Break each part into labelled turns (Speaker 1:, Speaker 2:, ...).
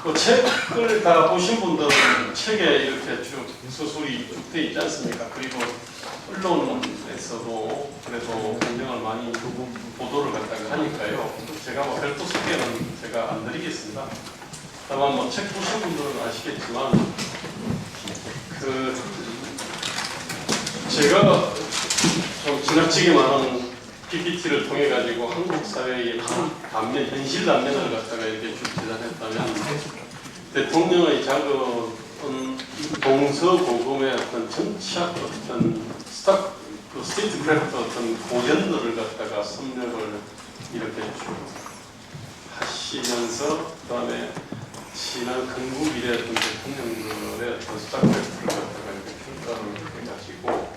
Speaker 1: 그 책을 다 보신 분들은 책에 이렇게 쭉 서술이 쭉 돼 있지 않습니까? 그리고 언론에서도 그래도 굉장히 많이 보도를 갖다가 하니까요. 제가 뭐 별도 소개는 제가 안 드리겠습니다. 다만 뭐 책 보신 분들은 아시겠지만 그 제가 좀 지나치게 많은 PPT를 통해 가지고 한국 사회의 한 단면, 현실 단면을 갖다가 이렇게 쭉 제작했다면 대통령의 작은 동서고금의 어떤 정치학 어떤 스테이트 크래프트 어떤 고전들을 갖다가 섭렵을 이렇게 쭉 하시면서 그다음에 지난 건국 이래 어떤 대통령들의 어떤 스타트 크래프트를 갖다가 이렇게 평가를 해가지고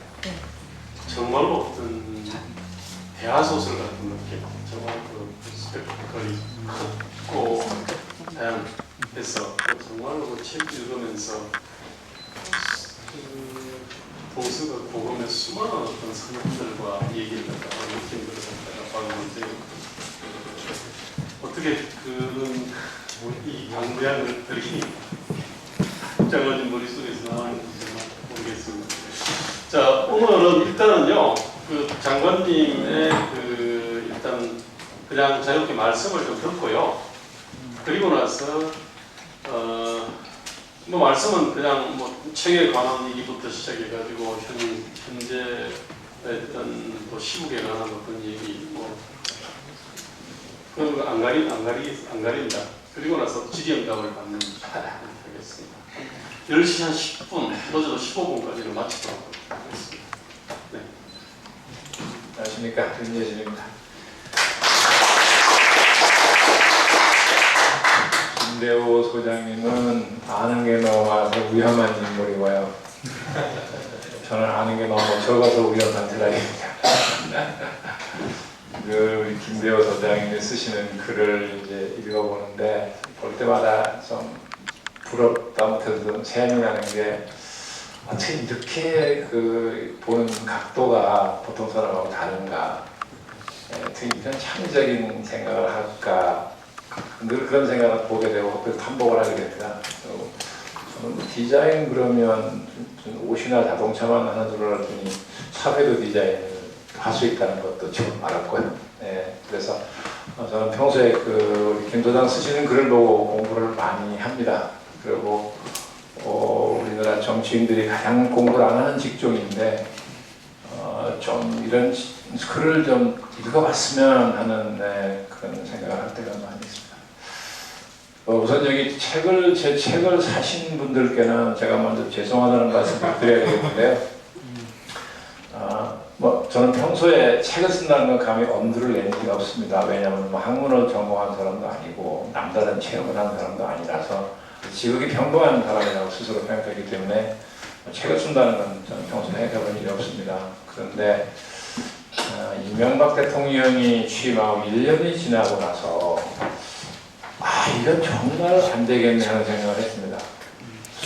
Speaker 1: 정말로 어떤 대하소설 같은 느낌, 정말 그 스펙터클이 크고 다양해서 정말로 그 책 읽으면서 동서가 고금의 수많은 어떤 선생들과 얘기를 갖다가 느낌들을 갖다가 봤는데 어떻게 그런 이 방대한 것들이 복잡해진 머릿속에서 나왔는지 정말 모르겠습니다. 자, 오늘은 일단은요, 그 장관님의 그 일단 그냥 자유롭게 말씀을 좀 듣고요. 그리고 나서 뭐 말씀은 그냥 뭐 책에 관한 얘기부터 시작해가지고 현재 어떤 또 시국에 관한 어떤 얘기 뭐 그런 거 안 가린다. 그리고 나서 질의응답을 받는 하겠습니다. 10시 한 10분, 늦어도 15분까지는 마치도록 하겠습니다. 네.
Speaker 2: 안녕하십니까. 윤예진입니다. 김대호 소장님은 아는 게 너무 많아서 위험한 인물이고요. 저는 아는 게 너무 적어서 위험한 사람입니다. 늘 김대호 소장님이 쓰시는 글을 이제 읽어보는데 볼 때마다 좀 부럽다 못해서 좀 샘이 나는 게 어떻게 이렇게 그 보는 각도가 보통 사람하고 다른가? 어떻게 이런 창의적인 생각을 할까? 늘 그런 생각을 보게 되고 또 탐복을 하게 됩니다. 저는 디자인 그러면 옷이나 자동차만 하는 줄 알았더니 사회도 디자인을 할 수 있다는 것도 처음 알았고요. 그래서 저는 평소에 그 김 소장 쓰시는 글을 보고 공부를 많이 합니다. 그리고 우리나라 정치인들이 가장 공부를 안 하는 직종인데 좀 이런 글을 좀 읽어봤으면 하는 그런 생각을 할 때가 많이 있습니다. 우선 여기 제 책을 사신 분들께는 제가 먼저 죄송하다는 말씀을 드려야 되겠는데요. 뭐 저는 평소에 책을 쓴다는 건 감히 엄두를 낸 적이 없습니다. 왜냐하면 뭐 학문을 전공한 사람도 아니고 남다른 체험을 한 사람도 아니라서 지극히 평범한 사람이라고 스스로 생각하기 때문에 책을 쓴다는 건 저는 평소에 해본 일이 없습니다. 그런데 이명박 대통령이 취임하고 1년이 지나고 나서 이건 정말 안 되겠네 하는 생각을 했습니다.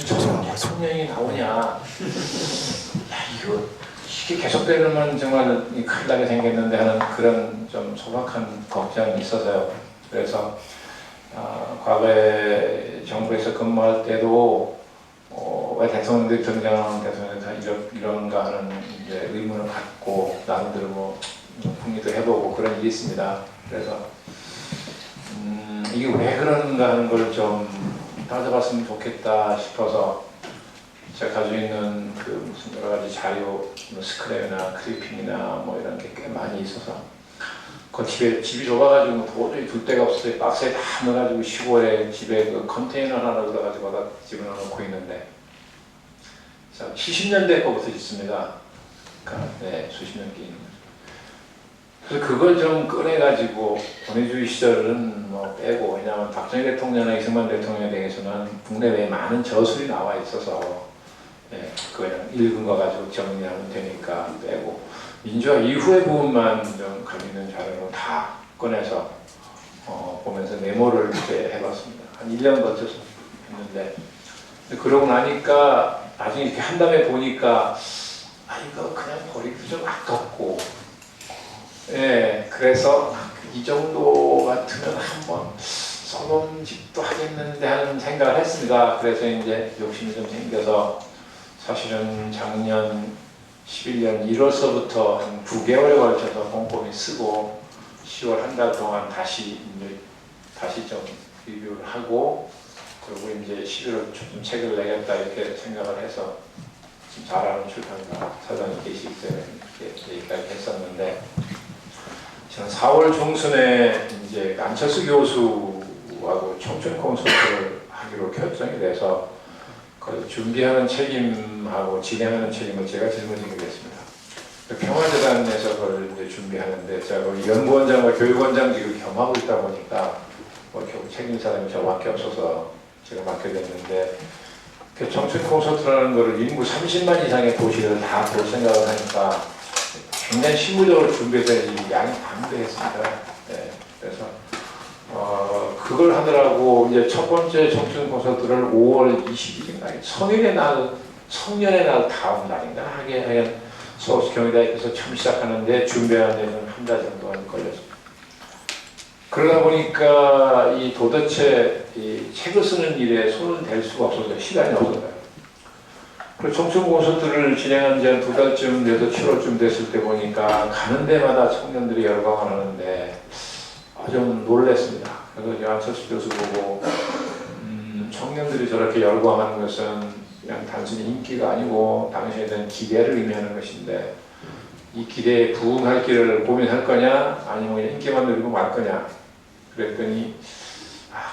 Speaker 2: 저런 대통령이 나오냐? 이게 계속되면 정말 큰일 나게 생겼는데 하는 그런 좀 소박한 걱정이 있어서요. 그래서 과거에 정부에서 근무할 때도 왜 대통령들이 등장하는 대통령이 이런가 하는 이제 의문을 갖고 나름대로 뭐 궁리도 해보고 그런 일이 있습니다. 그래서 이게 왜 그런가 하는 걸 좀 따져봤으면 좋겠다 싶어서 제가 가지고 있는 그 무슨 여러 가지 자료, 뭐 스크랩이나 클리핑이나 뭐 이런 게 꽤 많이 있어서 그 집이 좁아가지고 도저히 둘 데가 없어서 박스에 다 넣어가지고 시골에 집에 그 컨테이너 하나 넣어가지고 다 집어넣고 있는데 70년대 거부터 있습니다. 그러니까 수십 년 게 있는 거죠. 그래서 그걸 좀 꺼내가지고 권위주의 시절은 뭐 빼고 왜냐하면 박정희 대통령이나 이승만 대통령에 대해서는 국내외에 많은 저술이 나와 있어서 그냥 읽은 거 가지고 정리하면 되니까 빼고 민주화 이후의 부분만 좀 가지고 있는 자료로 다 꺼내서 보면서 메모를 이제 해봤습니다. 한 1년 거쳐서 했는데 그러고 나니까 나중에 이렇게 한 다음에 보니까 이거 그냥 버리기 좀 아깝고 그래서 이 정도 같으면 한번 써봄직도 하겠는데 하는 생각을 했습니다. 그래서 이제 욕심이 좀 생겨서 사실은 작년 11년 1월서부터 한 9개월에 걸쳐서 꼼꼼히 쓰고 10월 한 달 동안 다시 좀 리뷰를 하고 그리고 이제 11월 좀 책을 내겠다 이렇게 생각을 해서 지금 잘하는 출판사 사장님 계시기 때문에 이렇게 얘기까지 했었는데 저는 4월 중순에 이제 안철수 교수하고 청춘 콘서트를 하기로 결정이 돼서 그 준비하는 책임하고 진행하는 책임을 제가 짊어지게 됐습니다. 평화재단에서 그걸 이제 준비하는데 제가 연구원장과 교육원장직을 겸하고 있다 보니까 결국 책임 사람이 저밖에 없어서 제가 맡게 됐는데 그 청춘 콘서트라는 거를 인구 30만 이상의 도시를 다 볼 생각을 하니까 굉장히 실무적으로 준비해서 양이 방대했습니다. 네, 그래서 그걸 하느라고 이제 첫 번째 청춘 콘서트를 5월 22일날 성인의 날, 청년의 날 다음 날인가 하게 서울시 경희대학교에서 처음 시작하는데 준비하는 데는 한 달 정도 걸렸습니다. 그러다 보니까 이 도대체 이 책을 쓰는 일에 손을 댈 수가 없어서 시간이 없어요. 그 청춘 콘서트를 진행한 지 한 2달쯤 돼서 7월쯤 됐을 때 보니까 가는 데마다 청년들이 열광을 하는데 좀 놀랐습니다. 그래서 안철수 교수 보고 청년들이 저렇게 열광하는 것은 그냥 단순히 인기가 아니고 당시에 대한 기대를 의미하는 것인데 이 기대에 부응할 길을 고민할 거냐 아니면 그냥 인기만 누리고 말 거냐 그랬더니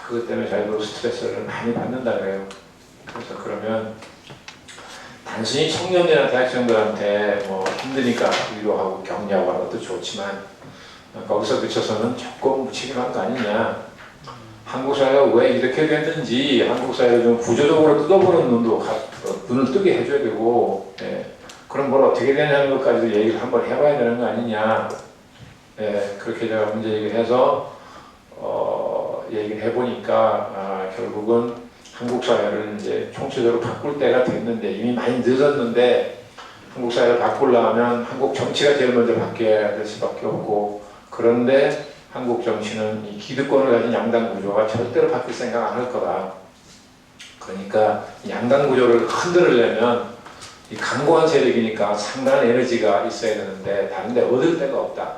Speaker 2: 그것 때문에 자기도 스트레스를 많이 받는다 그래요. 그래서 그러면 단순히 청년들이나 대학생들한테 뭐 힘드니까 위로하고 격려하고 하는 것도 좋지만 거기서 그쳐서는 조금 무책임한 거 아니냐. 한국 사회가 왜 이렇게 됐는지 한국 사회를 좀 구조적으로 뜯어보는 눈을 뜨게 해줘야 되고 그럼 뭘 어떻게 되냐는 것까지도 얘기를 한번 해봐야 되는 거 아니냐. 그렇게 제가 문제 얘기를 해서 얘기를 해보니까 결국은 한국 사회를 이제 총체적으로 바꿀 때가 됐는데 이미 많이 늦었는데 한국 사회를 바꾸려면 한국 정치가 제일 먼저 바뀌어야 될 수밖에 없고 그런데 한국 정치는 이 기득권을 가진 양당 구조가 절대로 바뀔 생각 안 할 거다. 그러니까 양당 구조를 흔들려면 이 강고한 세력이니까 상당한 에너지가 있어야 되는데 다른 데 얻을 데가 없다.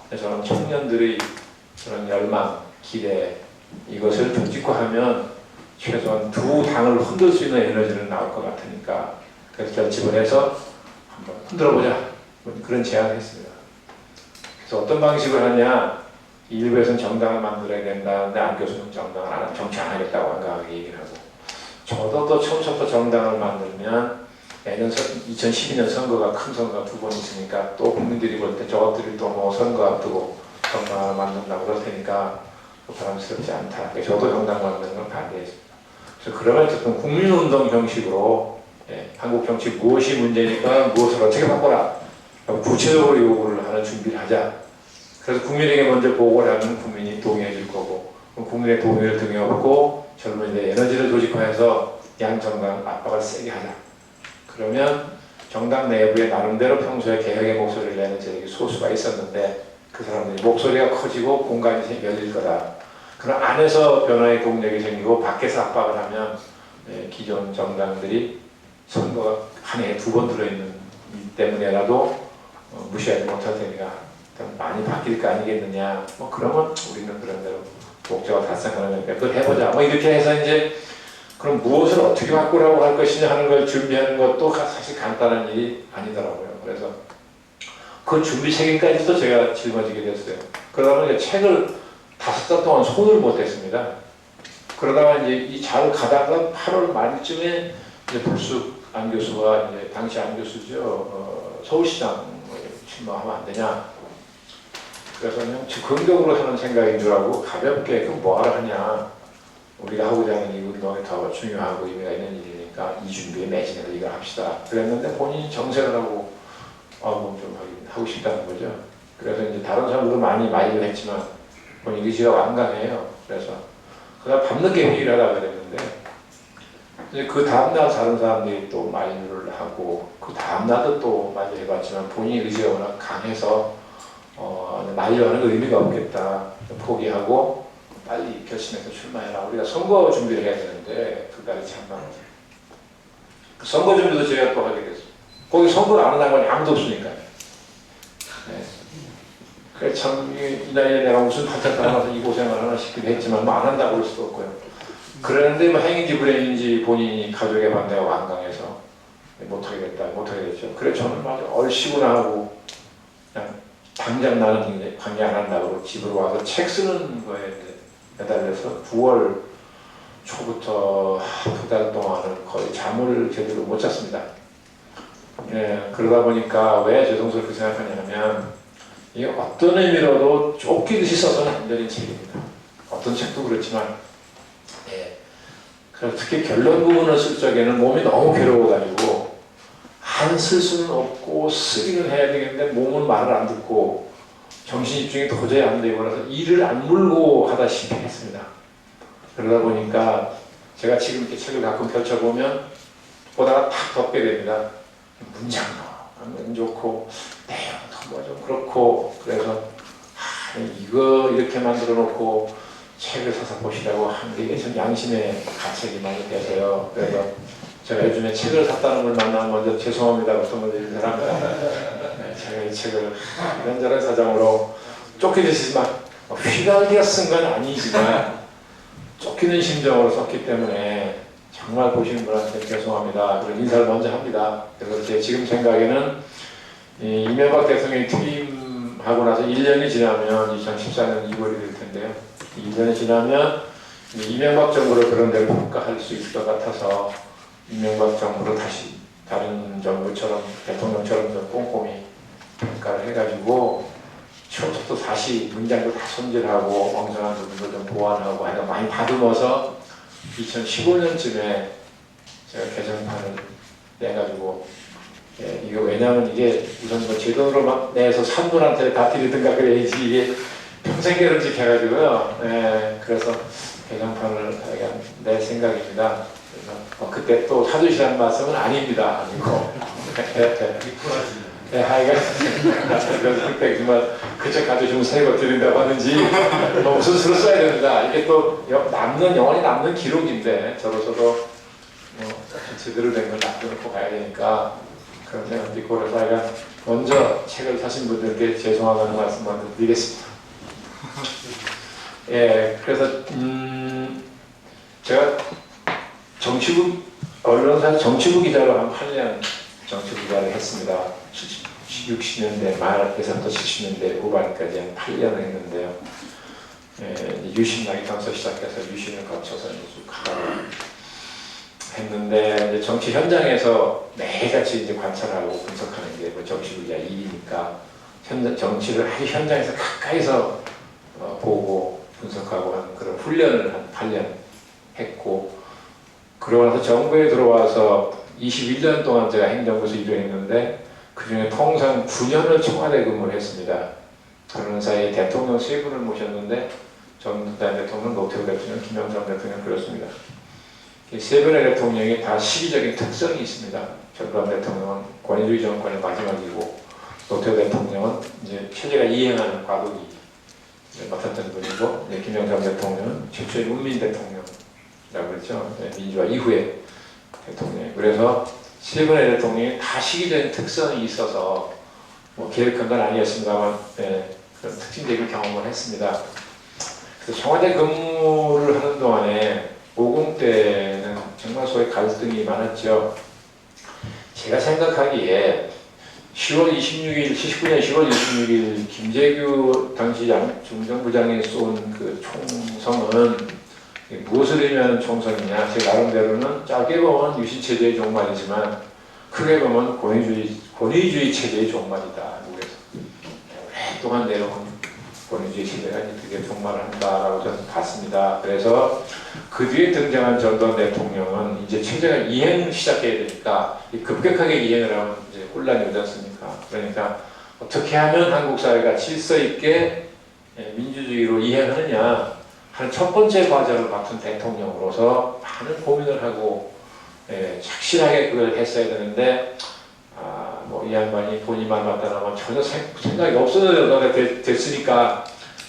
Speaker 2: 그래서 저는 청년들의 그런 열망, 기대 이것을 득직화하면 최소한 두 당을 흔들 수 있는 에너지는 나올 것 같으니까 그래서 결집을 해서 한번 흔들어보자 그런 제안을 했습니다. 그래서 어떤 방식을 하냐 일부에서는 정당을 만들어야 된다는데 안 교수는 정당을 안, 정치 안 하겠다고 한가하게 얘기를 하고 저도 또 처음부터 정당을 만들면 내년 2012년 선거가 큰 선거가 2번 있으니까 또 국민들이 볼 때 저것들이 또 뭐 선거 앞두고 정당을 만든다고 그럴 테니까 바람스럽지 않다. 저도 정당 만드는 건 반대했습니다. 그래서 그러면 어쨌든 국민운동 형식으로 한국 정치 무엇이 문제니까 무엇을 어떻게 바꿔라. 구체적으로 요구를 하는 준비를 하자. 그래서 국민에게 먼저 보고를 하면 국민이 동의해 줄 거고 국민의 동의를 등에 업고 젊은이들의 에너지를 조직화해서 양정당 압박을 세게 하자. 그러면 정당 내부에 나름대로 평소에 개혁의 목소리를 내는 세력이 소수가 있었는데 그 사람들이 목소리가 커지고 공간이 열릴 거다. 그럼 안에서 변화의 동력이 생기고 밖에서 압박을 하면 기존 정당들이 선거가 한 해에 2번 들어있는 이 때문에라도 무시하지 못할 테니까 많이 바뀔 거 아니겠느냐. 그러면 우리는 그런 대로 목적을 달성하는 거니까 그걸 해보자. 이렇게 해서 이제 그럼 무엇을 어떻게 바꾸라고 할 것이냐 하는 걸 준비하는 것도 사실 간단한 일이 아니더라고요. 그래서 그 준비 책임까지도 제가 짊어지게 됐어요. 그러다 보니 책을 5달 동안 손을 못 댔습니다. 그러다가 이제 이 잘 가다가 8월 말쯤에 이제 불쑥 안 교수가 이제 당시 안 교수죠. 서울시장 출마하면 안 되냐. 그래서 그냥 긍정적으로 하는 생각인 줄 알고 가볍게 그 뭐하러 하냐. 우리가 하고자 하는 이 운동이 더 중요하고 의미가 있는 일이니까 이 준비에 매진해서 이걸 합시다. 그랬는데 본인이 정색을 하고 좀 하고 싶다는 거죠. 그래서 이제 다른 사람들도 많이 말을 했지만 본인 의지가 완강해요. 그래서 그냥 밤늦게 회의를 하다가 그랬는데 이제 그 다음날 다른 사람들이 또 만류를 하고 그 다음날도 또 만류해봤지만 본인 의지가 워낙 강해서 만류하는 거 의미가 없겠다. 포기하고 빨리 결심해서 출마해라. 우리가 선거 준비를 해야 되는데 그날이 참나. 선거 준비도 제가 또 하게 됐어요. 거기 선거를 안 하는 건 아무도 없으니까. 네. 그래 참이 나이에 내가 무슨 반짝 나가서 이 고생을 하나 싶기도 했지만 뭐 안 한다고 할 수도 없고요. 그러는데 뭐 행인지 불행인지 본인이 가족의 반대가 완강해서 못하겠다, 못하겠죠. 그래 저는 막 얼씨구나 하고 그냥 당장 나는 이제 관계 안 한다고 집으로 와서 책 쓰는 거에 매달려서 9월 초부터 2달 동안은 거의 잠을 제대로 못 잤습니다. 예, 그러다 보니까 왜 죄송스럽게 생각하냐면 이게 어떤 의미로도 쫓기듯이 써서는 안 되는 책입니다. 어떤 책도 그렇지만 예, 그래서 특히 결론 부분을 쓸 적에는 몸이 너무 괴로워가지고 안 쓸 수는 없고 쓰기는 해야 되겠는데 몸은 말을 안 듣고 정신 집중이 도저히 안 되고 그래서 이를 안 물고 하다시피 했습니다. 그러다 보니까 제가 지금 이렇게 책을 가끔 펼쳐보면 보다가 탁 덮게 됩니다. 문장도 안 좋고 내용도 뭐 좀 그렇고 그래서 이거 이렇게 만들어 놓고 책을 사서 보시라고 한 게 전 양심의 가책이 많이 돼서요. 그래서 제가 요즘에 책을 샀다는 걸 만나면 먼저 죄송합니다부터 먼저 인사합니다. 네, 제가 이 책을 이런저런 사정으로 쫓기듯이지만 휘갈겨 쓴 건 아니지만 쫓기는 심정으로 썼기 때문에 정말 보시는 분한테 죄송합니다. 그런 인사를 먼저 합니다. 그래서 제 지금 생각에는 이명박 대통령이 퇴임하고 나서 1년이 지나면 2014년 2월이 될 텐데요. 1년이 지나면 이명박 정부를 그런 데로 평가할 수 있을 것 같아서 이명박 정부로 다시 다른 정부처럼 대통령처럼 좀 꼼꼼히 평가를 해가지고 처음부터 다시 문장도 다 손질하고 엉성한 부분도 좀 보완하고 해서 많이 다듬어서 2015년쯤에 제가 개정판을 내가지고 예, 이거 왜냐하면 이게 우선 뭐 제 돈으로 막 내서 산 분한테 다 드리든가 그래야지 이게 평생 계름직해가지고요. 예, 그래서 개정판을 낼 생각입니다. 그래서 그때 또 사주시라는 말씀은 아닙니다. 아니고 네, 하여간 그래서 그때 정말 그책 가져주면 새거 드린다고 하는지 무슨 수로 써야 된다. 이게 또 남는 영원히 남는 기록인데 저로서도 제대로 된 걸 놔두고 가야 되니까 그런 생각도 있고 그래서 하여간 먼저 책을 사신 분들께 죄송하다는 말씀 먼저 드리겠습니다. 예, 그래서 제가 정치부 언론사 정치부 기자로 한 8년 정치부 기자를 했습니다. 60년대 말에서부터 70년대 후반까지 한 8년을 했는데요. 예, 유신 나기부터 시작해서 유신을 거쳐서 쭉 가다가 했는데 이제 정치 현장에서 매일같이 이제 관찰하고 분석하는 게 뭐 정치부 기자 일이니까 정치를 아주 현장에서 가까이서 보고 분석하고 하는 그런 훈련을 한 8년 했고 그러고 나서 정부에 들어와서 21년 동안 제가 행정부에서 일을 했는데 그중에 통상 9년을 청와대 근무를 했습니다. 그러는 사이에 대통령 3분을 모셨는데 전두환 대통령, 노태우 대통령, 김영삼 대통령 그렇습니다. 이 3분의 대통령이 다 시기적인 특성이 있습니다. 전두환 대통령은 권위주의 정권의 마지막이고 노태우 대통령은 이제 체제가 이행하는 과도기 맡았던 분이고 김영삼 대통령은 최초의 문민 대통령이라고 그랬죠. 민주화 이후의 대통령. 그래서 3분의 대통령이 다 시기적인 특성이 있어서 뭐 계획한 건 아니었습니다만 그런 특징적인 경험을 했습니다. 그래서 청와대 근무를 하는 동안에 50 때는 정말 소위 갈등이 많았죠. 제가 생각하기에 10월 26일, 79년 10월 26일 김재규 당시 중정부장이 쏜 그 총성은 무엇을 의미하는 총성이냐? 제 나름대로는 짧게 보면 유신체제의 종말이지만 크게 보면 권위주의 체제의 종말이다. 그래서 오랫동안 내려온 권위주의 체제가 이제 드디어 종말을 한다라고 저는 봤습니다. 그래서 그 뒤에 등장한 전두환 대통령은 이제 체제가 이행을 시작해야 되니까 급격하게 이행을 하면 이제 혼란이 오지 않습니까? 그러니까 어떻게 하면 한국 사회가 질서 있게 민주주의로 이행하느냐 하는 첫 번째 과제를 맡은 대통령으로서 많은 고민을 하고 착실하게 그걸 했어야 되는데 뭐 이 양반이 본인만 맡다나면 전혀 생각이 없었는데 됐으니까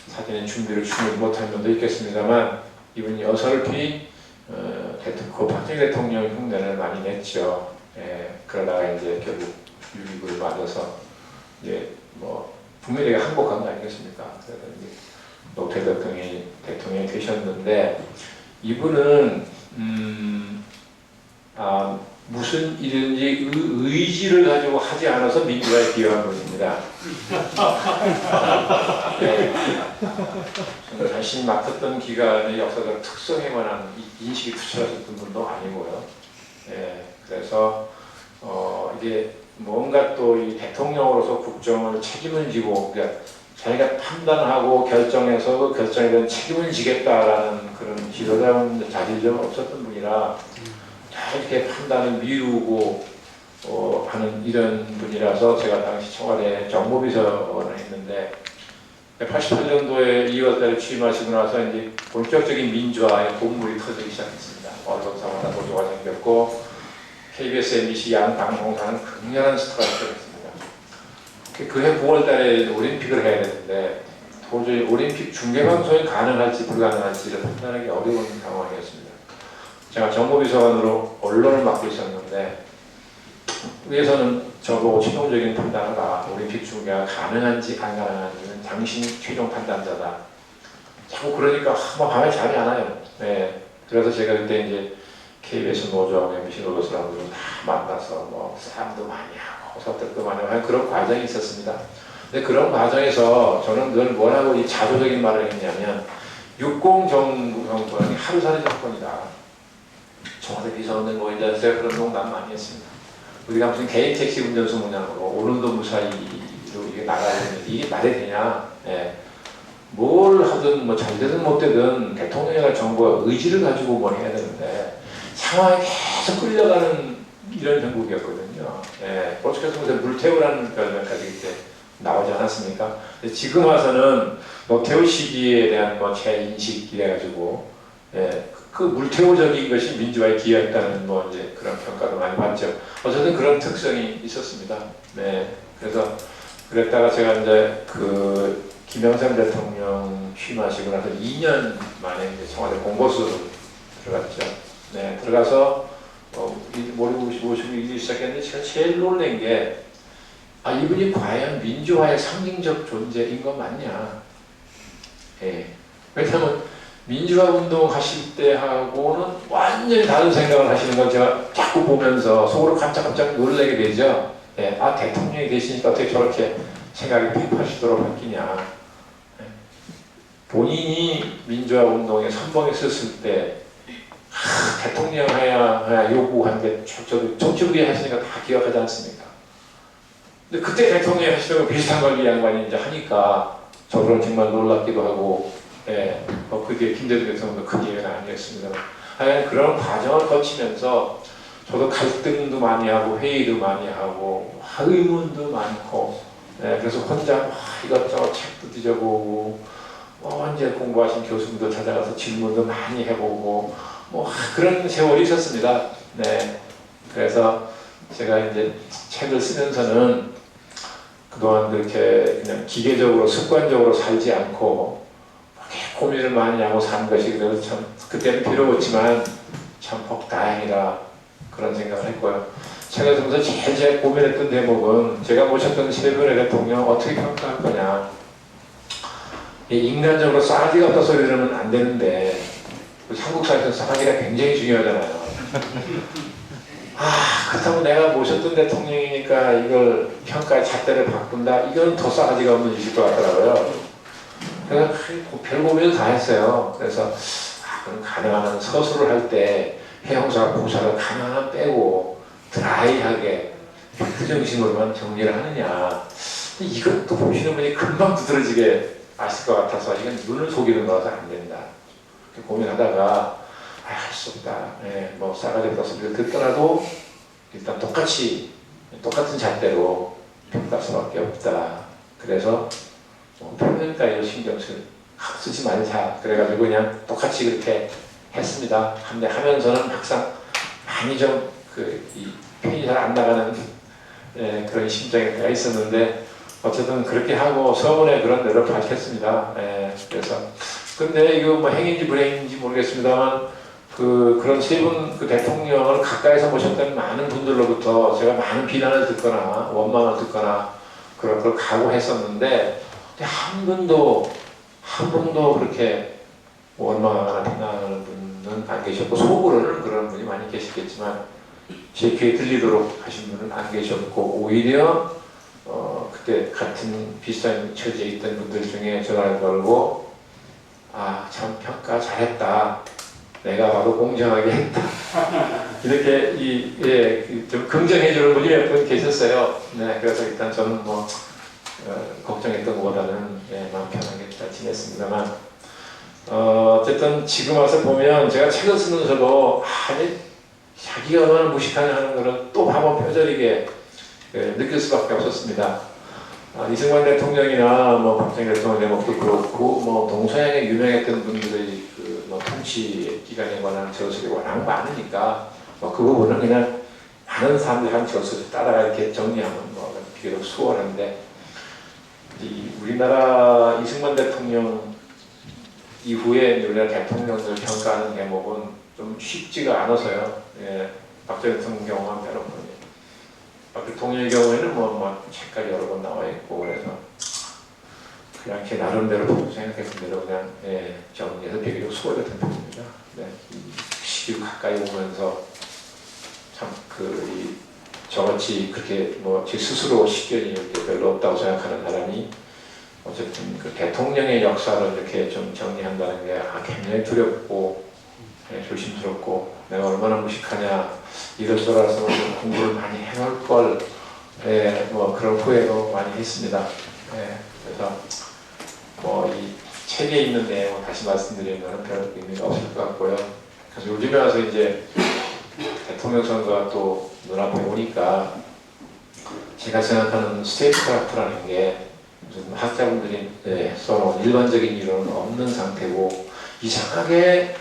Speaker 2: 사전에 준비를 충분히 못한 면도 있겠습니다만 이분이 어설피 박정희 대통령 흉내를 많이 냈죠. 그러다가 이제 결국 유익을 받아서 이제 뭐 국민에게 항복한 거 아니겠습니까? 그래서 이제 노태 대통령이 되셨는데 이분은 무슨 일인지 의지를 가지고 하지 않아서 민주화에 기여한 분입니다. 저는 자신이 맡았던 기간의 역사적 특성에 관한 인식이 투철하셨던 분도 아니고요. 그래서 이게 뭔가 또 이 대통령으로서 국정을 책임을 지고 그러니까 자기가 판단하고 결정해서 그 결정에 대한 책임을 지겠다라는 그런 지도자운 자질이 좀 없었던 분이라 이렇게 판단을 미루고 하는 이런 분이라서 제가 당시 청와대 정보비서를 했는데 88년도에 2월달에 취임하시고 나서 이제 본격적인 민주화의 본물이 터지기 시작했습니다. 언론사마다 노조가 생겼고 KBS, MBC 양 방송사는 극렬한 스트라이크를 했습니다. 그해 9월달에 올림픽을 해야 되는데 도저히 올림픽 중계방송이 가능할지 불가능할지를 판단하기 어려운 상황이었습니다. 제가 정보비서관으로 언론을 맡고 있었는데 위에서는 저보고 최종적인 판단하라. 올림픽 중계가 가능한지 안 가능한지는 당신이 최종 판단자다. 자꾸 그러니까 밤에 잠이 안 와요. 그래서 제가 그때 이제 KBS 노조하고 MBC 노조 사람들을 다 만나서 뭐 싸움도 많이 하고 설득도 많이 하고 그런 과정이 있었습니다. 근데 그런 과정에서 저는 늘 뭐라고 이 자조적인 말을 했냐면 60 정권이 하루살이 정권이다. 청와대 비서관들 모이자 그런 농담 많이 했습니다. 우리가 무슨 개인 택시 운전수 모양으로 오늘도 무사히로 이게 나가야 되는데 이게 말이 되냐? 뭘 하든 뭐 잘 되든 못 되든 대통령이나 정부가 의지를 가지고 뭘 해야 되는데 상황에 계속 끌려가는 이런 정국이었거든요. 포스트에서 물태우라는 별명까지 이제 나오지 않았습니까? 근데 지금 와서는 노태우 시기에 대한 뭐 재인식 이래가지고 그 물태우적인 것이 민주화에 기여했다는 뭐 이제 그런 평가도 많이 받죠. 어쨌든 그런 특성이 있었습니다. 그래서 그랬다가 제가 이제 그 김영삼 대통령 취임하시고 나서 2년 만에 이제 청와대 공보수로 들어갔죠. 들어가서 모시고 일이 시작했는데 제가 제일 놀란 게 이분이 과연 민주화의 상징적 존재인 거 맞냐? 왜냐하면 민주화 운동 하실 때 하고는 완전히 다른 생각을 하시는 걸 제가 자꾸 보면서 속으로 깜짝깜짝 놀라게 되죠. 대통령이 되시니까 어떻게 저렇게 생각이 180도로 바뀌냐. 본인이 민주화 운동에 선봉에 섰을 때 대통령 해야 요구한 게 저도 정치부에 하시니까 다 기억하지 않습니까? 근데 그때 대통령이 하시던 비슷한 걸 이 양반이 이제 하니까 저도 정말 놀랍기도 하고 그게 김대중 대통령도 큰 예외는 아니었습니다. 하여간 그런 과정을 거치면서 저도 갈등도 많이 하고 회의도 많이 하고 의문도 많고 그래서 혼자 이것저것 책도 뒤져보고 언제 공부하신 교수님도 찾아가서 질문도 많이 해보고 그런 세월이 있었습니다. 그래서 제가 이제 책을 쓰면서는 그동안 그렇게 그냥 기계적으로 습관적으로 살지 않고 고민을 많이 하고 산 것이 그래서 참 그때는 필요했지만 참 복다행이다 그런 생각을 했고요. 책을 쓰면서 제일 고민했던 대목은 제가 모셨던 세 분의 대통령 어떻게 평가할 거냐. 인간적으로 싸가지가 없다 소리 들으면 안 되는데 한국 사회에서 싸가지가 굉장히 중요하잖아요. 그렇다고 내가 모셨던 대통령이니까 이걸 평가의 잣대를 바꾼다? 이건 더 싸가지가 없는 일일 것 같더라고요. 그래서 별 고민을 다 했어요. 그래서 그럼 가능한 서술을 할 때 해용사, 부사를 가능한 빼고 드라이하게 팩트 정신으로만 정리를 하느냐. 이것도 보시는 분이 금방 두드러지게 아실 것 같아서 이건 눈을 속이는 거라서 안 된다. 고민하다가 할 수 없다. 뭐 싸가지 없다 소리를 듣더라도 일단 똑같은 잣대로 평가할 수밖에 없다. 그래서 평균 따위로 신경 쓰지 말자. 그래가지고 그냥 똑같이 그렇게 했습니다. 근데 하면서는 항상 많이 좀 이 편이 잘 안 나가는 그런 심정이 있었는데 어쨌든 그렇게 하고 서문에 그런 데를 밝혔습니다. 예, 그래서 근데 이거 뭐 행인지 불행인지 모르겠습니다만 그런 세 분 그 대통령을 가까이서 모셨던 많은 분들로부터 제가 많은 비난을 듣거나 원망을 듣거나 그런 걸 각오했었는데 한 번도 그렇게 원망하거나 비난하는 분은 안 계셨고 속으로는 그런 분이 많이 계시겠지만 제 귀에 들리도록 하신 분은 안 계셨고 오히려 그때 같은 비슷한 처지에 있던 분들 중에 전화를 걸고 참 평가 잘했다. 내가 바로 공정하게 했다. 이렇게 좀 긍정해주는 분이 몇 분 계셨어요. 네, 그래서 일단 저는 뭐 걱정했던 것보다는 마음 편하게 잘 지냈습니다만 어쨌든 지금 와서 보면 제가 책을 쓰면서도 자기가 얼마나 무식하냐 하는 것을 또 한번 뼈저리게 느낄 수밖에 없었습니다. 이승만 대통령이나 뭐 박정희 대통령도 그렇고 뭐 동서양에 유명했던 분들의 뭐 통치 기간에 관한 저술이 워낙 많으니까 뭐 그 부분은 그냥 많은 사람들이 한 저술을 따라가 이렇게 정리하면 뭐 비교적 수월한데 우리나라 이승만 대통령 이후에 우리나라 대통령들 평가하는 대목은 좀 쉽지가 않아서요. 박정희 대통령 경우만 빼놓고 박 대통령의 경우에는 뭐 책까지 여러 번 나와 있고 그래서 그냥 제 나름대로 생각했던 대로 그냥 정리해서 비교적 수월했던 편입니다. 네. 시기 가까이 오면서 참 저같이 그렇게 뭐 제 스스로 식견이 별로 없다고 생각하는 사람이 어쨌든 그 대통령의 역사를 이렇게 좀 정리한다는 게 굉장히 두렵고 조심스럽고 내가 얼마나 무식하냐 이럴저럴해서 공부를 많이 해놓을 걸 뭐 그런 후회도 많이 했습니다. 그래서 뭐 이 책에 있는 내용 다시 말씀드리는 것은 별 의미가 없을 것 같고요. 그래서 요즘에 와서 이제 대통령 선거가 또 눈앞에 오니까 제가 생각하는 스테이트크래프트라는 게 무슨 학자분들이 써놓은 일반적인 이론은 없는 상태고 이상하게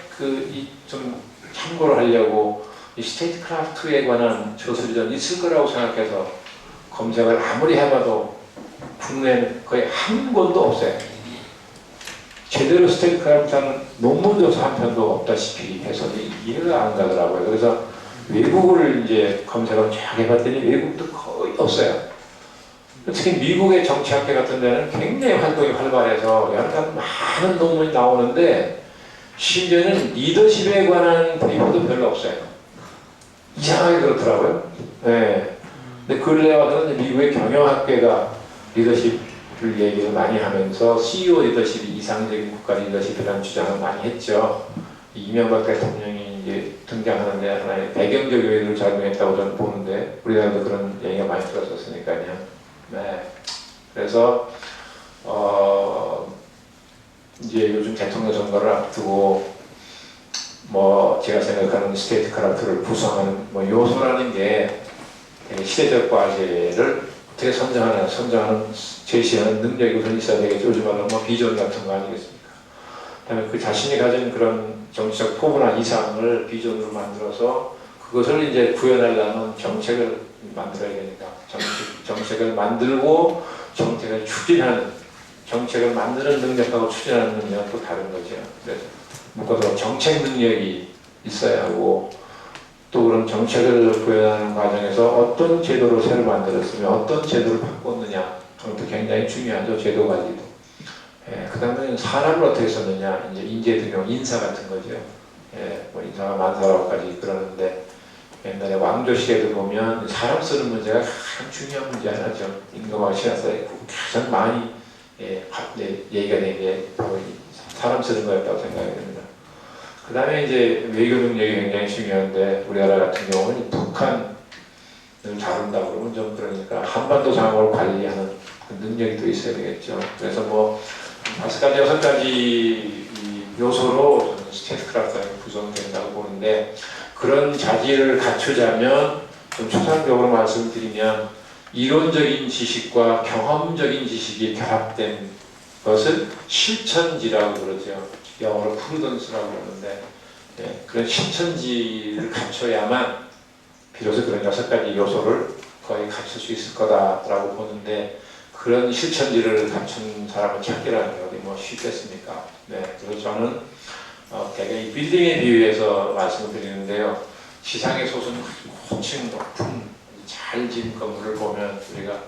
Speaker 2: 좀 참고를 하려고 이 스테이트크래프트에 관한 저술이 좀 있을 거라고 생각해서 검색을 아무리 해봐도 국내에는 거의 한 권도 없어요. 제대로 스테이트크래프트는 논문조사 한 편도 없다시피 해서 이해가 안 가더라고요. 그래서 외국을 이제 검색을 쫙 해봤더니 외국도 거의 없어요. 특히 미국의 정치학회 같은 데는 굉장히 활동이 활발해서 여러 가지 많은 논문이 나오는데 심지어는 리더십에 관한 페이퍼도 별로 없어요. 이상하게 그렇더라고요. 네. 근데 근래 와서는 미국의 경영학회가 리더십을 얘기를 많이 하면서 CEO 리더십이 이상적인 국가 리더십이라는 주장을 많이 했죠. 이명박 대통령이 이제 등장하는데 하나의 배경적 요인을 작용했다고 저는 보는데 우리나라도 그런 얘기가 많이 들었었으니까요. 네. 그래서 이제 요즘 대통령 선거를 앞두고 뭐 제가 생각하는 스테이트크래프트를 구성하는 뭐 요소라는 게 되게 시대적 과제를 어떻게 선정하는 제시하는 능력이 우선 있어야 되겠죠. 요즘 말하면 뭐 비전 같은 거 아니겠습니까? 그다음에 그 자신이 가진 그런 정치적 포부나 이상을 비전으로 만들어서 그것을 이제 구현하려면 정책을 만들어야 되니까 정책을 만들고 정책을 추진하는 정책을 만드는 능력하고 추진하는 능력은 또 다른 거죠. 그래서 묶어서 정책 능력이 있어야 하고 또 그런 정책을 구현하는 과정에서 어떤 제도를 새로 만들었으면 어떤 제도를 바꿨느냐 그것도 굉장히 중요하죠. 제도 관리도. 그 다음에 사람을 어떻게 썼느냐 이제 인재 등용 인사 같은 거죠. 뭐 인사가 많다라고까지 그러는데 옛날에 왕조 시대도 보면 사람 쓰는 문제가 가장 중요한 문제 하나죠. 임금하고 신하사에 가장 많이 얘기가 되는 게 바로 사람 쓰는 거였다고 생각이 됩니다. 그 다음에 이제 외교 능력이 굉장히 중요한데 우리나라 같은 경우는 북한을 다룬다고 그러면 좀 그러니까 한반도 상황을 관리하는 그 능력이 또 있어야 되겠죠. 그래서 뭐 5가지, 6가지 요소로 스테이트크래프트가 구성된다고 보는데 그런 자질을 갖추자면 좀 추상적으로 말씀드리면 이론적인 지식과 경험적인 지식이 결합된 것을 실천지라고 그러죠. 영어로 프루던스라고 그러는데 그런 실천지를 갖춰야만 비로소 그런 6가지 요소를 거의 갖출 수 있을 거다라고 보는데 그런 실천지를 갖춘 사람을 찾기라는 게 어디 뭐 쉽겠습니까? 네, 그래서 저는 대개 이 빌딩에 비유해서 말씀을 드리는데요. 지상의 솟은 호칭 높은 잘 지은 건물을 보면 우리가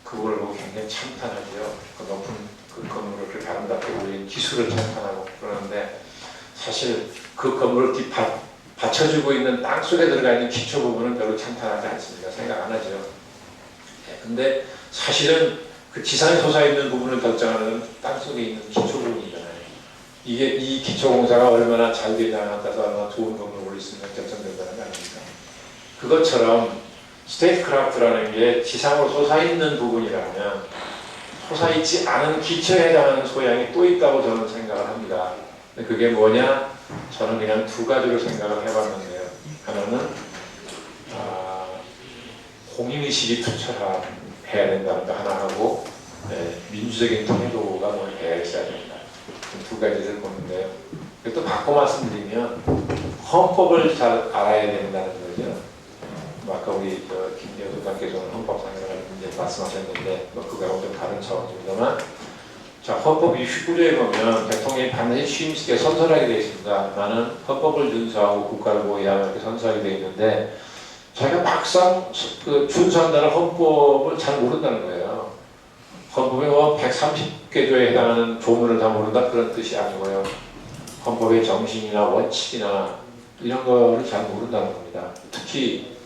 Speaker 2: 그걸 보고 굉장히 참탄하죠. 그 높은 그 건물을 그렇게 아름답게 우리 기술을 참탄하고 그러는데 사실 그 건물을 받쳐주고 있는 땅 속에 들어가 있는 기초 부분은 별로 참탄하지 않습니다. 생각 안 하죠. 네, 근데 사실은 그 지상에 솟아있는 부분을 결정하는 땅 속에 있는 기초 부분이잖아요. 이게 이 기초 공사가 얼마나 잘 되지 않았다서 얼마나 좋은 건물을 올릴 수 있는 결정된다는 거 아닙니까? 그것처럼 스테이트크래프트라는 게 지상으로 솟아있는 부분이라면 솟아있지 않은 기초에 해당하는 소양이 또 있다고 저는 생각을 합니다. 근데 그게 뭐냐? 저는 그냥 두 가지로 생각을 해봤는데요. 하나는 공인의식이 투철해야 된다는 거 하나 하고 민주적인 태도가 뭐 있어야 된다. 두 가지를 보는데요. 또 바꿔 말씀드리면 헌법을 잘 알아야 된다는 거죠. 아까 우리 김대호 소장께서는 헌법상이라는 문제 말씀하셨는데 그거하고 좀 다른 차원입니다만 자, 헌법 29조에 보면 대통령이 반드시 취임식에 선서하게 되어 있습니다. 나는 헌법을 준수하고 국가를 보호해야 이렇게 선서하게 되어 있는데 자기가 막상 준수한다는 헌법을 잘 모른다는 거예요. 헌법에 뭐 130개조에 해당하는 조문을 다 모른다 그런 뜻이 아니고요. 헌법의 정신이나 원칙이나 이런 거를 잘 모른다는 겁니다. 특히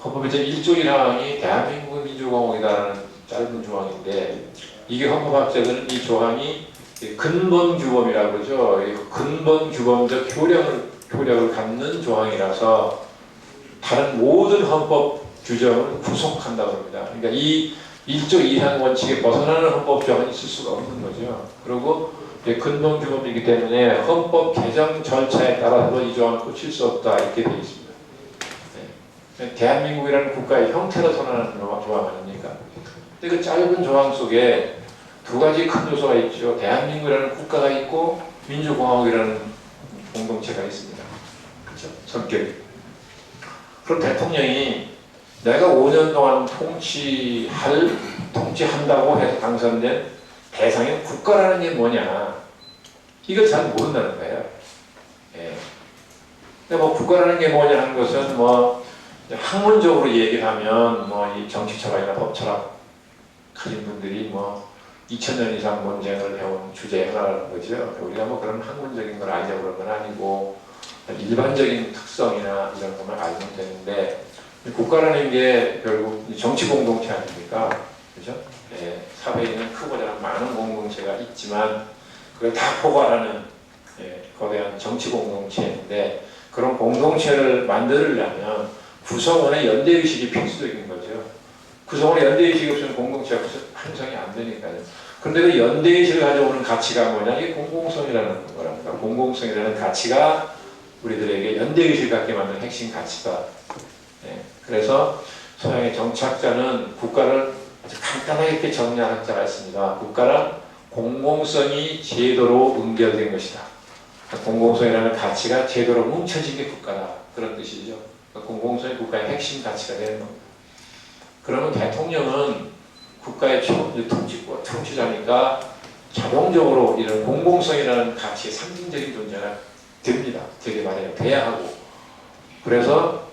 Speaker 2: 헌법의 제1조 1항이 대한민국 민주공화국이라는 짧은 조항인데 이게 헌법학자들은 이 조항이 근본 규범이라고 그러죠. 근본 규범적 효력을 갖는 조항이라서 다른 모든 헌법 규정을 구속한다고 합니다. 그러니까 이 1조 2항 원칙에 벗어나는 헌법 조항이 있을 수가 없는 거죠. 그리고 근본 규범이기 때문에 헌법 개정 절차에 따라서 이 조항을 고칠 수 없다 이렇게 되어 있습니다. 네. 대한민국이라는 국가의 형태로 선언하는 조항 아닙니까? 근데 그 짧은 조항 속에 두 가지 큰 요소가 있죠. 대한민국이라는 국가가 있고 민주공화국이라는 공동체가 있습니다. 그렇죠? 성격이. 그럼 대통령이 내가 5년 동안 통치한다고 해서 당선된 대상인 국가라는 게 뭐냐? 이걸 잘 모른다는 거예요. 예. 근데 뭐 국가라는 게 뭐냐 하는 것은 뭐 학문적으로 얘기를 하면 뭐 이 정치철학이나 법철학 가진 분들이 뭐 2000년 이상 논쟁을 해온 주제의 하나라는 거죠. 우리가 뭐 그런 학문적인 걸 알려고 그런 건 아니고 일반적인 특성이나 이런 것만 알면 되는데 국가라는 게 결국 정치 공동체 아닙니까? 그죠? 네, 사회에 있는 크고 작은 많은 공동체가 있지만 그걸 다 포괄하는 거대한 정치 공동체인데 그런 공동체를 만들려면 구성원의 연대의식이 필수적인 거죠. 구성원의 연대의식이 없으면 공동체가 형성이 안 되니까요. 그런데 그 연대의식을 가져오는 가치가 뭐냐? 이게 공공성이라는 거랍니다. 공공성이라는 가치가 우리들에게 연대의식을 갖게 만드는 핵심 가치다. 네. 그래서 서양의 정치학자는 국가를 아주 간단하게 이렇게 정리한 학자가 있습니다. 국가란 공공성이 제도로 연결된 것이다. 공공성이라는 가치가 제도로 뭉쳐진 게 국가다. 그런 뜻이죠. 공공성이 국가의 핵심 가치가 되는 겁니다. 그러면 대통령은 국가의 통치자니까 자동적으로 이런 공공성이라는 가치의 상징적인 존재가 됩니다. 되게 말해요. 돼야 하고. 그래서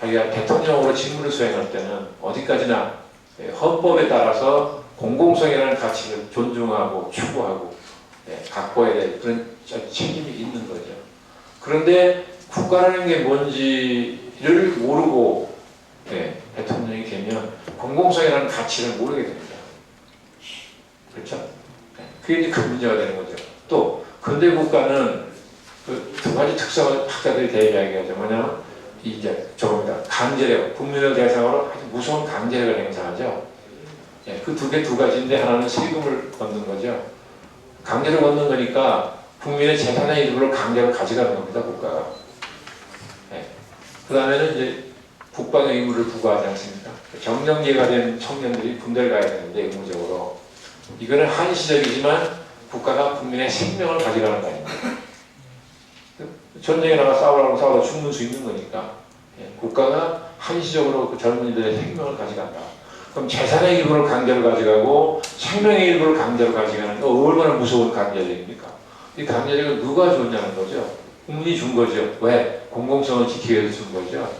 Speaker 2: 자기가 대통령으로 직무를 수행할 때는 어디까지나 헌법에 따라서 공공성이라는 가치를 존중하고 추구하고 갖고야 될 그런 책임이 있는 거죠. 그런데 국가라는 게 뭔지를 모르고 대통령이 되면 공공성이라는 가치를 모르게 됩니다. 그렇죠? 그게 이제 큰 문제가 되는 거죠. 또 근대 국가는 그 두 가지 특성을 학자들이 대비하게 하죠. 뭐냐면 이제 저겁니다. 강제력, 국민을 대상으로 아주 무서운 강제력을 행사하죠. 그 두 가지인데 하나는 세금을 걷는 거죠. 강제를 걷는 거니까 국민의 재산의 일부를 강제로 가져가는 겁니다. 국가가. 그 다음에는 이제 국방의 의무를 부과하지 않습니까? 정년기가 된 청년들이 군대를 가야 되는데 의무적으로 이거는 한시적이지만 국가가 국민의 생명을 가져가는 거 아닙니까? 전쟁에 나가 싸우다 죽는 수 있는 거니까 국가가 한시적으로 그 젊은이들의 생명을 가져간다. 그럼 재산의 일부를 강제로 가져가고 생명의 일부를 강제로 가져가는 거 얼마나 무서운 강제적입니까? 이 강제적은 누가 줬냐는 거죠. 국민이 준 거죠. 왜? 공공성을 지키기 위해서 준 거죠.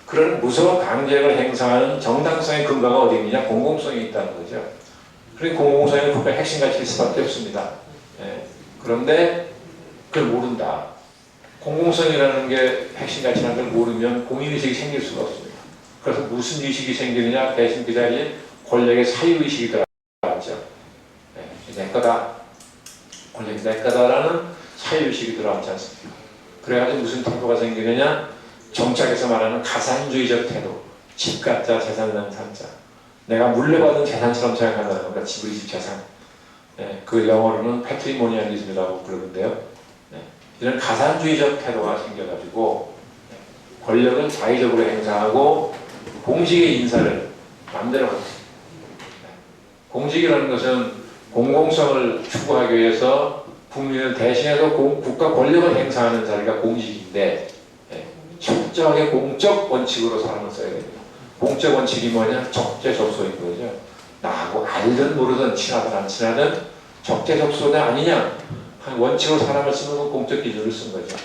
Speaker 2: 그런 무서운 강제를 행사하는 정당성의 근거가 어디 있느냐? 공공성이 있다는 거죠. 그러니까 공공성은 국가의 핵심 가치일 수밖에 없습니다. 예. 그런데 그걸 모른다. 공공성이라는 게 핵심 가치라는 걸 모르면 공인의식이 생길 수가 없습니다. 그래서 무슨 의식이 생기느냐? 대신 그 자리에 권력의 사유의식이 들어가죠. 예. 내 거다. 권력이 내 거다라는 사유의식이 들어가지 않습니까? 그래가지고 무슨 태도가 생기느냐? 정착에서 말하는 가산주의적 태도. 집 갖자 재산이라는 산자. 내가 물려받은 재산처럼 생각한다는 겁니다. 집의 집 재산. 예. 그 영어로는 패트리모니얼리즘이라고 그러는데요. 예. 이런 가산주의적 태도가 생겨가지고 권력을 자의적으로 행사하고 공직의 인사를 마음대로 합니다. 공직이라는 것은 공공성을 추구하기 위해서 국민을 대신해서 국가 권력을 행사하는 자리가 공직인데 철저하게 공적 원칙으로 사람을 써야 됩니다. 공적 원칙이 뭐냐? 적재적소인 거죠. 나하고 알든 모르든 친하든 안 친하든 적재적소냐 아니냐 한 원칙으로 사람을 쓰는 건 공적 기준을 쓴 거죠.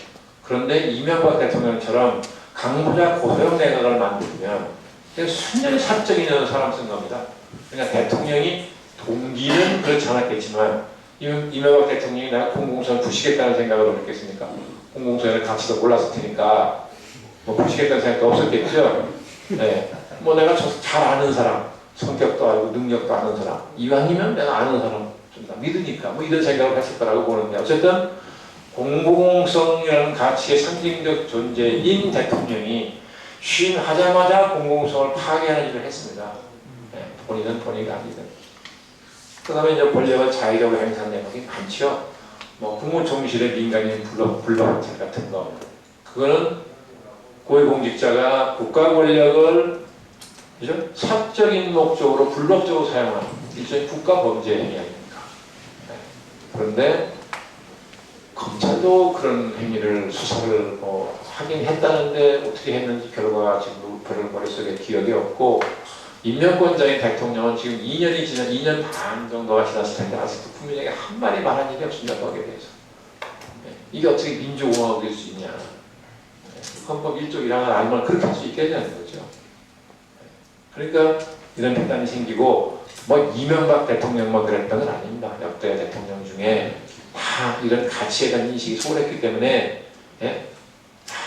Speaker 2: 그런데 이명박 대통령처럼 강부자 고소형 내각을 만들면 순전히 사적인 사람 쓴 겁니다. 그러니까 대통령이 동기는 그렇지 않았겠지만 이명박 대통령이 내가 공공성을 부시겠다는 생각을 했겠습니까? 공공성의 가치도 몰랐을 테니까 뭐 부시겠다는 생각도 없었겠죠. 네. 뭐 내가 잘 아는 사람, 성격도 알고 능력도 아는 사람, 이왕이면 내가 아는 사람 좀 다 믿으니까 뭐 이런 생각을 했을 거라고 보는데 어쨌든 공공성이라는 가치의 상징적 존재인 대통령이 취임하자마자 공공성을 파괴하는 일을 했습니다. 네, 본인은 본의가 아니든. 그 다음에 이제 권력을 자의적으로 행사하는 내용이 많죠. 뭐 국무총실의 민간인 불법체 같은 거. 그거는 고위공직자가 국가 권력을 그죠? 사적인 목적으로 불법적으로 사용하는 일종의 국가 범죄 행위 아닙니까? 네. 그런데 검찰도 그런 행위를 수사를 하긴 했다는데 어떻게 했는지 결과가 지금 별로 머릿속에 기억이 없고 임명권자인 대통령은 지금 2년 반 정도가 지났을 텐데 아직도 국민에게 한 마디 말한 일이 없습니다. 거기에 대해서. 이게 어떻게 민주공화국일 수 있냐. 헌법 1조 1항을 알면 그렇게 할 수 있겠냐는 거죠. 그러니까 이런 판단이 생기고 뭐 이명박 대통령만 그랬던 건 아닙니다. 역대 대통령 중에 다 이런 가치에 대한 인식이 소홀했기 때문에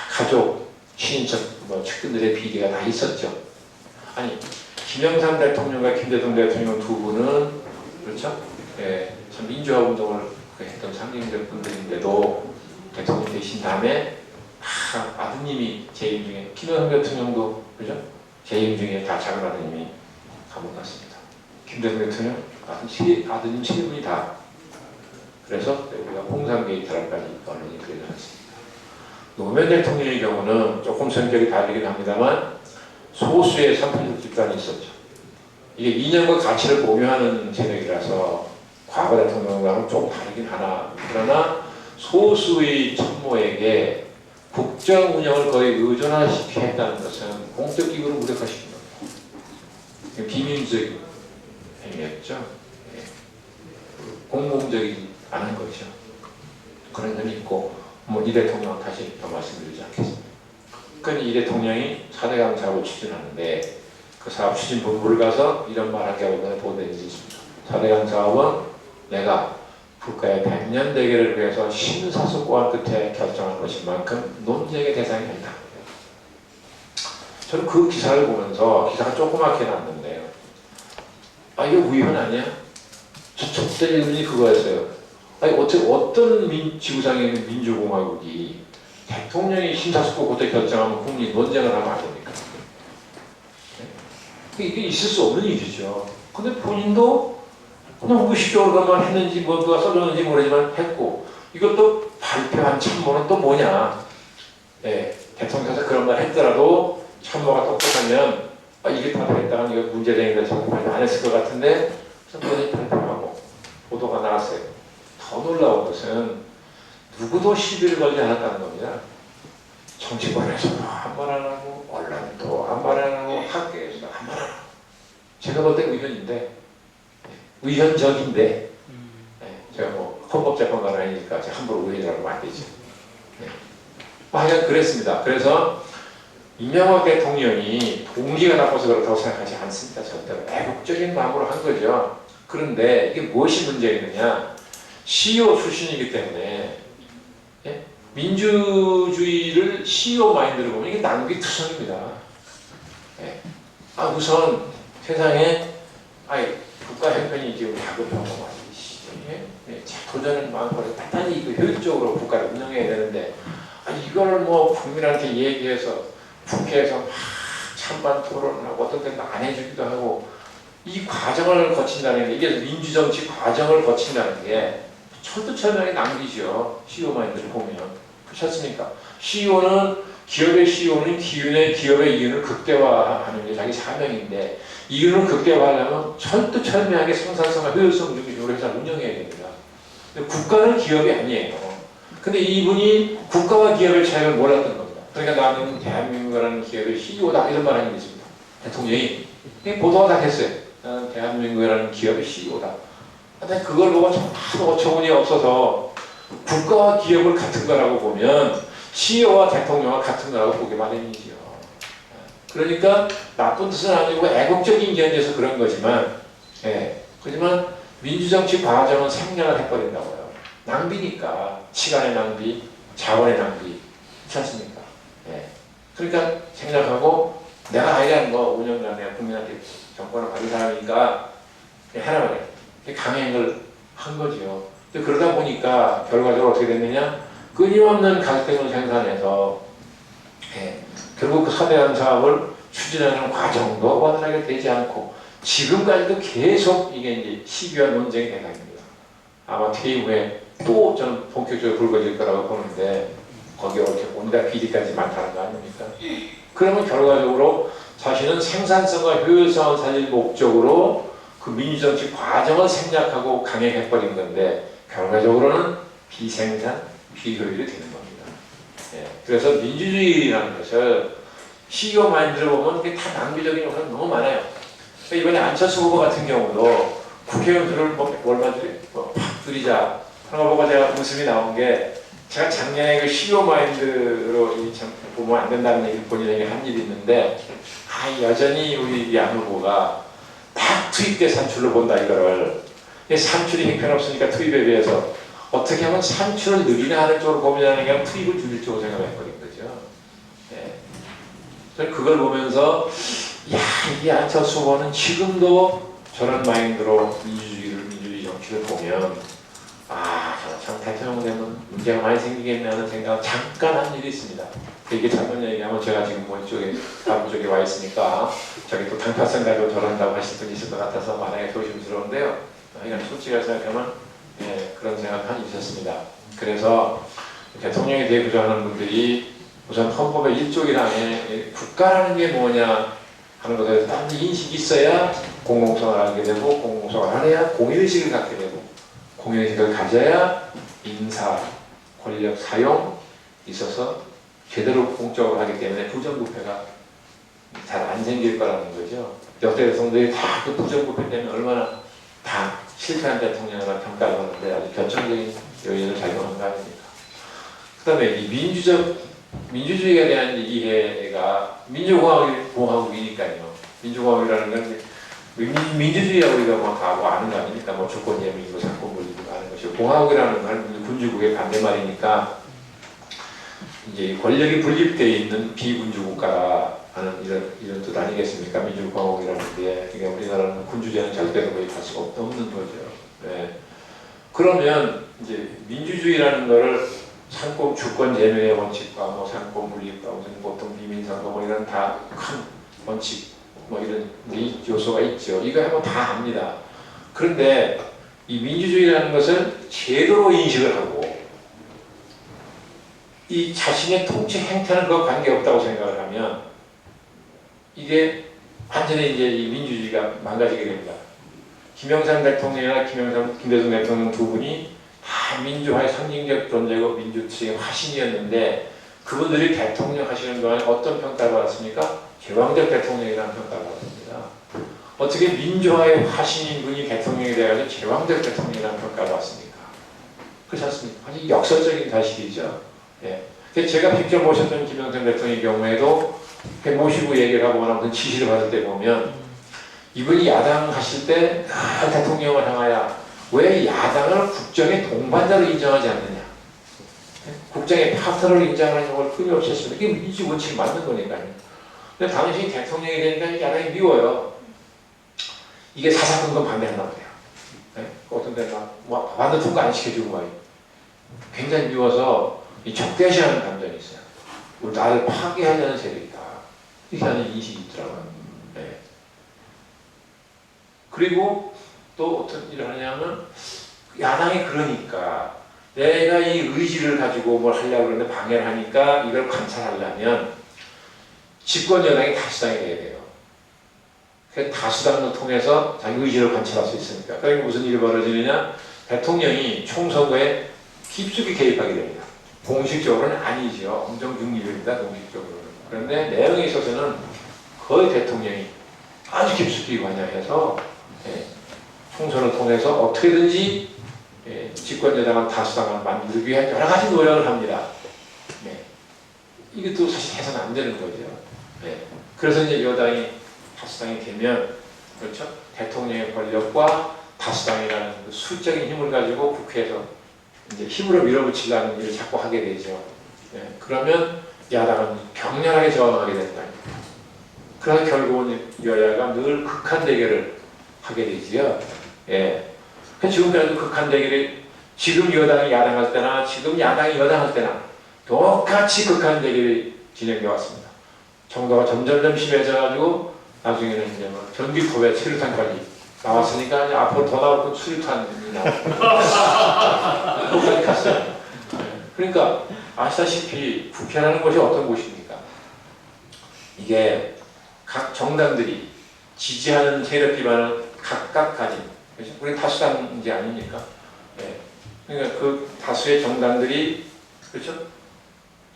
Speaker 2: 가족, 친인척, 측근들의 비리가 다 있었죠. 아니 김영삼 대통령과 김대중 대통령 두 분은 그렇죠? 참 민주화 운동을 했던 상징적 분들인데도 대통령 되신 다음에 아드님이 재임 중에 김영삼 대통령도 그죠? 재임 중에 다 작은 아드님이 감옥 갔습니다. 김대중 대통령 아드님 세 분이 다. 그래서 우리가 홍상 게이트라까지 언론이 그려졌습니다. 노무현 대통령의 경우는 조금 성격이 다르긴 합니다만 소수의 선편적 집단이 있었죠. 이게 이념과 가치를 공유하는 세력이라서 과거 대통령과는 좀 다르긴 하나 그러나 소수의 참모에게 국정 운영을 거의 의존하시피 했다는 것은 공적 기구를 무력화시킨 겁니다. 비민주적인 행위였죠. 공공적이지 않은 거죠. 그런 점이 있고 이 대통령 다시 더 말씀드리지 않겠습니다. 그러니까 이 대통령이 4대강 사업을 추진하는데 그 사업 추진 본부를 가서 이런 말한 게 얼마나 보도된 적이 있습니다. 4대강 사업은 내가 국가의 100년 대계를 위해서 심사숙고한 끝에 결정한 것인 만큼 논쟁의 대상이 된다. 저는 그 기사를 보면서 기사가 조그맣게 났는데요. 이거 위헌 아니야? 첫 질문이 그거였어요. 어떤 지구상에 있는 민주공화국이 대통령이 심사숙고 그때 결정하면 국민이 논쟁을 하면 안 됩니까? 이게 있을 수 없는 일이죠. 근데 본인도 그냥 무의식적으로 했는지 누가 써줬는지 모르지만 했고 이것도 발표한 참모는 또 뭐냐. 대통령께서 그런 말 했더라도 참모가 똑똑하면 이게 발표했다가 이거 문제되니까 저거 발표 안 했을 것 같은데 선거에 발표하고 보도가 나왔어요. 더 놀라운 것은 누구도 시비를 걸지 않았다는 겁니다. 정치권에서도 한 말 안 하고 언론도 한 말 안 하고 학계에서도 한 말 안 하고 제가 볼 때 의견인데, 의견적인데, 제가 뭐 헌법재판관 아니니까 제가 함부로 의견이라고 하면 안 되죠. 하여간 그랬습니다. 그래서 이명박 대통령이 동기가 나빠서 그렇다고 생각하지 않습니다. 절대로 애국적인 마음으로 한 거죠. 그런데 이게 무엇이 문제였느냐? CEO 출신이기 때문에 민주주의를 CEO 마인드로 보면 이게 낭비투성입니다. 우선 세상에 국가 형편이 지금 다급하고 도전을 마음껏 단단히 효율적으로 국가를 운영해야 되는데 이걸 뭐 국민한테 얘기해서 국회에서 막 찬반 토론을 하고 어떤 때는 안 해주기도 하고 이 과정을 거친다는 게 이게 민주정치 과정을 거친다는 게 철두철미하게 낭비죠. CEO 마인드를 보면. 그렇습니까? 기업의 CEO는 기업의 이윤을 극대화하는 게 자기 사명인데 이윤을 극대화하려면 철두철미하게 생산성과 효율성 중심으로 회사를 운영해야 됩니다. 근데 국가는 기업이 아니에요. 근데 이분이 국가와 기업의 차이를 몰랐던 겁니다. 그러니까 나는 대한민국이라는 기업의 CEO다 이런 말 하는 게 있습니다. 대통령이 보도가 다 했어요. 나는 대한민국이라는 기업의 CEO다. 근데 그걸 보고 정말 어처구니 없어서 국가와 기업을 같은 거라고 보면 CEO와 대통령과 같은 거라고 보기 마련이지요. 그러니까 나쁜 뜻은 아니고 애국적인 견제에서 그런 거지만, 하지만 민주정치 과정은 생략을 해버린다고요. 낭비니까 시간의 낭비, 자원의 낭비, 그렇지 않습니까? 그러니까 생략하고 내가 아니라 뭐 운영자 내가 국민한테 정권을 받은 사람이니까 해라 말이야. 강행을 한 거죠. 그러다 보니까 결과적으로 어떻게 됐느냐? 끊임없는 갈등을 생산해서 결국 그 서대한 사업을 추진하는 과정도 원활하게 되지 않고 지금까지도 계속 이게 이제 시비와 논쟁의 대상입니다. 아마 퇴임 후에 또 저는 본격적으로 불거질 거라고 보는데 거기에 이렇게 온갖 비리까지 많다는 거 아닙니까? 그러면 결과적으로 자신은 생산성과 효율성을 살릴 목적으로 그 민주정치 과정을 생략하고 강행해버린 건데 결과적으로는 비생산, 비효율이 되는 겁니다. 그래서 민주주의라는 것을 CEO 마인드를 보면 그게 다 낭비적인 요소가 너무 많아요. 그러니까 이번에 안철수 후보 같은 경우도 국회의원들을 얼마 전에 팍 들이자 하는 거 보고 제가 웃음이 나온 게 제가 작년에 그 CEO 마인드로 보면 안 된다는 얘기를 본인에게 한 일이 있는데 여전히 우리 양 후보가 팍 투입대 산출로 본다 이거를 산출이 형편없으니까 투입에 비해서 어떻게 하면 산출을 느리나 하는 쪽으로 고민하는 게 아니라 투입을 줄일 쪽으로 생각을 해버린 거죠. 그걸 보면서 이 안철수 후보는 지금도 저런 마인드로 민주주의 정치를 보면 참 대통령 되면 문제가 많이 생기겠네 하는 생각을 잠깐 한 일이 있습니다. 이게 잘못 얘기하면 제가 지금 뭐 이쪽에 다른 쪽에 와 있으니까 저기 또 당파성 가지고 저런다고 하실 분이 있을 것 같아서 말하기 조심스러운데요. 그냥 솔직히 생각하면 그런 생각이 한 있었습니다. 그래서 대통령에 대해 부정하는 분들이 우선 헌법의 1조이랑에 국가라는 게 뭐냐 하는 것에 대해서 딱 인식이 있어야 공공성을 알게 되고 공공성을 알아야 공의의식을 갖게 되고 공의의식을 가져야 인사, 권력 사용 있어서 제대로 공적으로 하기 때문에 부정부패가 잘 안 생길 거라는 거죠. 역대 대통령들이 다 그 부정부패 때문에 얼마나 다 실패한 대통령이라 평가를 하는데 아주 결정적인 요인을 작용한 거 아닙니까? 그 다음에 이 민주주의에 대한 이해가 민주공화국이니까요. 민주공화국이라는 건 민주주의라고 우리가 뭐 다 아는 거 아닙니까? 뭐 주권제민이고 상권분리고 하는 것이고 공화국이라는 건 군주국의 반대말이니까 이제 권력이 분립되어 있는 비군주국가 하는 이런 뜻 아니겠습니까? 민주공화국이라는 게 그러니까 우리나라는 군주제는 절대로 거의 갈 수가 없는 거죠. 그러면 이제 민주주의라는 거를 상권 주권 제외의 원칙과 뭐 상권 분립과 무슨 보통 비민상권 뭐 이런 다 큰 원칙 뭐 이런 요소가 있죠. 이거 하면 다 압니다. 그런데 이 민주주의라는 것을 제도로 인식을 하고 이 자신의 통치 행태는 그 관계없다고 생각을 하면 이게 완전히 이제 이 민주주의가 망가지게 됩니다. 김영삼 대통령이나 김대중 대통령 두 분이 다 민주화의 상징적 존재고 민주주의의 화신이었는데 그분들이 대통령 하시는 동안 어떤 평가를 받았습니까? 제왕적 대통령이라는 평가를 받았습니다. 어떻게 민주화의 화신인 분이 대통령이 돼가지고 제왕적 대통령이라는 평가를 받습니까? 그렇지 않습니까? 아주 역설적인 사실이죠. 예. 그래서 제가 직접 모셨던 김영삼 대통령의 경우에도 모시고 얘기를 하거나 무슨 지시를 받을 때 보면 이분이 야당 하실 때 대통령을 향하여 왜 야당을 국정의 동반자로 인정하지 않느냐, 국정의 파트너를 인정하는 걸 끊임없이 했습니다. 이게 민주 원칙이 맞는 거니까요. 근데 당신이 대통령이 되니까 야당이 미워요. 이게 사사건건 반대한단 말이에요. 네? 어떤 데는 막 반대 통과 안 시켜주고 말이에요. 굉장히 미워서 적대시하는 감정이 있어요. 나를 파괴하려는 세력이다. 이렇게 하는 인식이 있더라고요. 네. 그리고 또 어떤 일을 하냐면 야당이 그러니까 내가 이 의지를 가지고 뭘 하려고 그러는데 방해를 하니까 이걸 관찰하려면 집권 여당이 다수당이 돼야 돼요. 그래서 다수당을 통해서 자기 의지를 관찰할 수 있으니까. 그러니까 무슨 일이 벌어지느냐, 대통령이 총선거에 깊숙이 개입하게 됩니다. 공식적으로는 아니죠. 엄청 중립입니다. 공식적으로는. 그런데 내용에 있어서는 거의 대통령이 아주 깊숙이 관여해서 총선을 통해서 어떻게든지 집권 여당을 다수당을 만들기 위해 여러 가지 노력을 합니다. 이게 또 사실 해서는 안 되는 거죠. 그래서 이제 여당이 다수당이 되면, 그렇죠? 대통령의 권력과 다수당이라는 그 수적인 힘을 가지고 국회에서 이제 힘으로 밀어붙이려는 일을 자꾸 하게 되죠. 그러면 야당은 격렬하게 저항하게 된다. 그래서 결국은 여야가 늘 극한 대결을 하게 되지요. 지금까지도 극한 대결이, 지금 여당이 야당할 때나 지금 야당이 여당할 때나 똑같이 극한 대결이 진행되어 왔습니다. 정도가 점점 심해져가지고 나중에는 이제 뭐 전기톱에 수류탄까지 나왔으니까 이제 앞으로 더 나올 건 수류탄이 나오고 거기까지 갔어요. 그러니까 아시다시피 국회라는 것이 어떤 곳입니까? 이게 각 정당들이 지지하는 세력 기반을 각각 가진, 그렇죠? 우리 다수당 문제 아닙니까? 그러니까 그 다수의 정당들이, 그렇죠?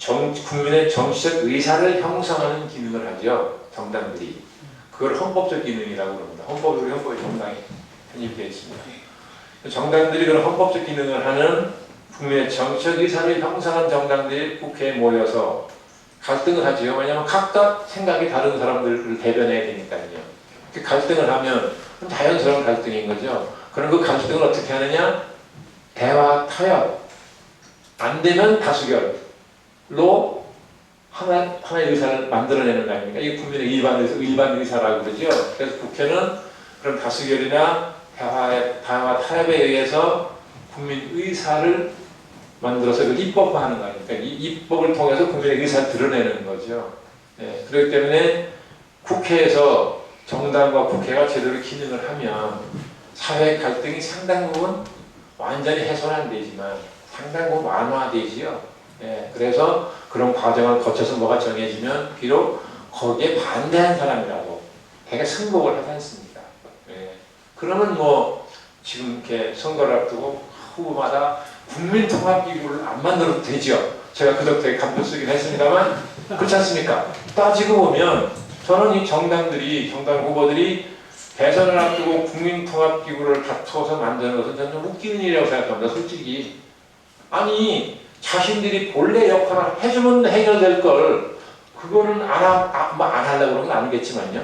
Speaker 2: 국민의 정치적 의사를 형성하는 기능을 하죠. 정당들이. 그걸 헌법적 기능이라고 합니다. 헌법에 정당이 편입되어 있습니다. 정당들이 그런 헌법적 기능을 하는 국민의 정치적 의사를 형성한 정당들이 국회에 모여서 갈등을 하지요. 왜냐하면 각각 생각이 다른 사람들을 대변해야 되니까요. 갈등을 하면 자연스러운 갈등인 거죠. 그럼 그 갈등을 어떻게 하느냐? 대화, 타협. 안 되면 다수결로 하나의 의사를 만들어내는 거 아닙니까? 이게 국민의 일반 의사라고 그러죠. 그래서 국회는 그런 다수결이나 대화, 타협에 의해서 국민 의사를 만들어서 그 입법화하는 거 아닙니까? 이 입법을 통해서 국민의 의사를 드러내는 거죠. 그렇기 때문에 국회에서 정당과 국회가 제대로 기능을 하면 사회 갈등이 상당 부분 완전히 해소는 안 되지만 상당 부분 완화되지요. 그래서 그런 과정을 거쳐서 뭐가 정해지면 비록 거기에 반대한 사람이라도 되게 승복을 하지 않습니다. 그러면 뭐 지금 이렇게 선거를 앞두고 후보마다 국민통합기구를 안 만들어도 되죠. 제가 그 덕분에 감표 쓰긴 했습니다만 그렇지 않습니까? 따지고 보면 저는 이 정당 후보들이 대선을 앞두고 국민통합기구를 다투어서 만드는 것은 저는 좀 웃기는 일이라고 생각합니다. 솔직히. 아니 자신들이 본래 역할을 해주면 해결될 걸 그거는 안 하려고 그런 건 아니겠지만요.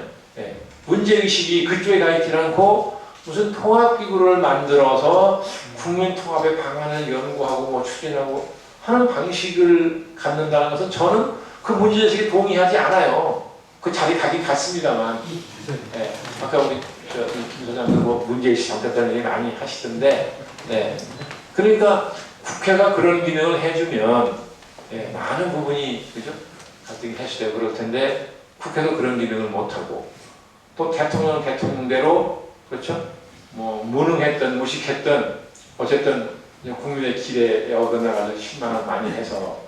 Speaker 2: 문제의식이 그쪽에 가 있지 않고 무슨 통합기구를 만들어서 국민통합의 방안을 연구하고 뭐 추진하고 하는 방식을 갖는다는 것은 저는 그 문제의식에 동의하지 않아요. 그 자리 가긴 갔습니다만. 아까 우리 김 소장님 뭐 문제의식 잘못됐다는 얘기 많이 하시던데, 그러니까 국회가 그런 기능을 해주면 많은 부분이, 그죠? 갈등이 해소되고 그럴 텐데 국회도 그런 기능을 못하고 또 대통령은 대통령대로, 그렇죠? 뭐 무능했던 무식했던 어쨌든 국민의 기대에 얻어나가서 실망을 많이 해서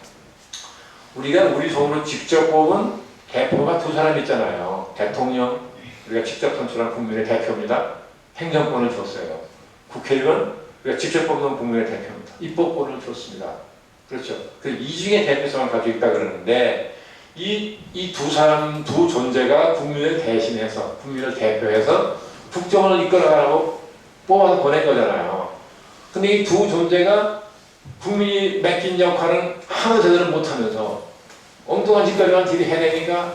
Speaker 2: 우리가 우리 손으로 직접 뽑은 대표가 두 사람 있잖아요. 대통령, 우리가 직접 선출한 국민의 대표입니다. 행정권을 줬어요. 국회의원, 우리가 직접 뽑는 국민의 대표입니다. 입법권을 줬습니다. 그렇죠. 그 이중의 대표성을 가지고 있다 그러는데 이 두 사람, 두 존재가 국민을 대신해서, 국민을 대표해서 국정을 이끌어가라고 뽑아서 보낸 거잖아요. 근데 이 두 존재가 국민이 맡긴 역할은 하나 제대로 못하면서 엉뚱한 짓거리만 들이 해내니까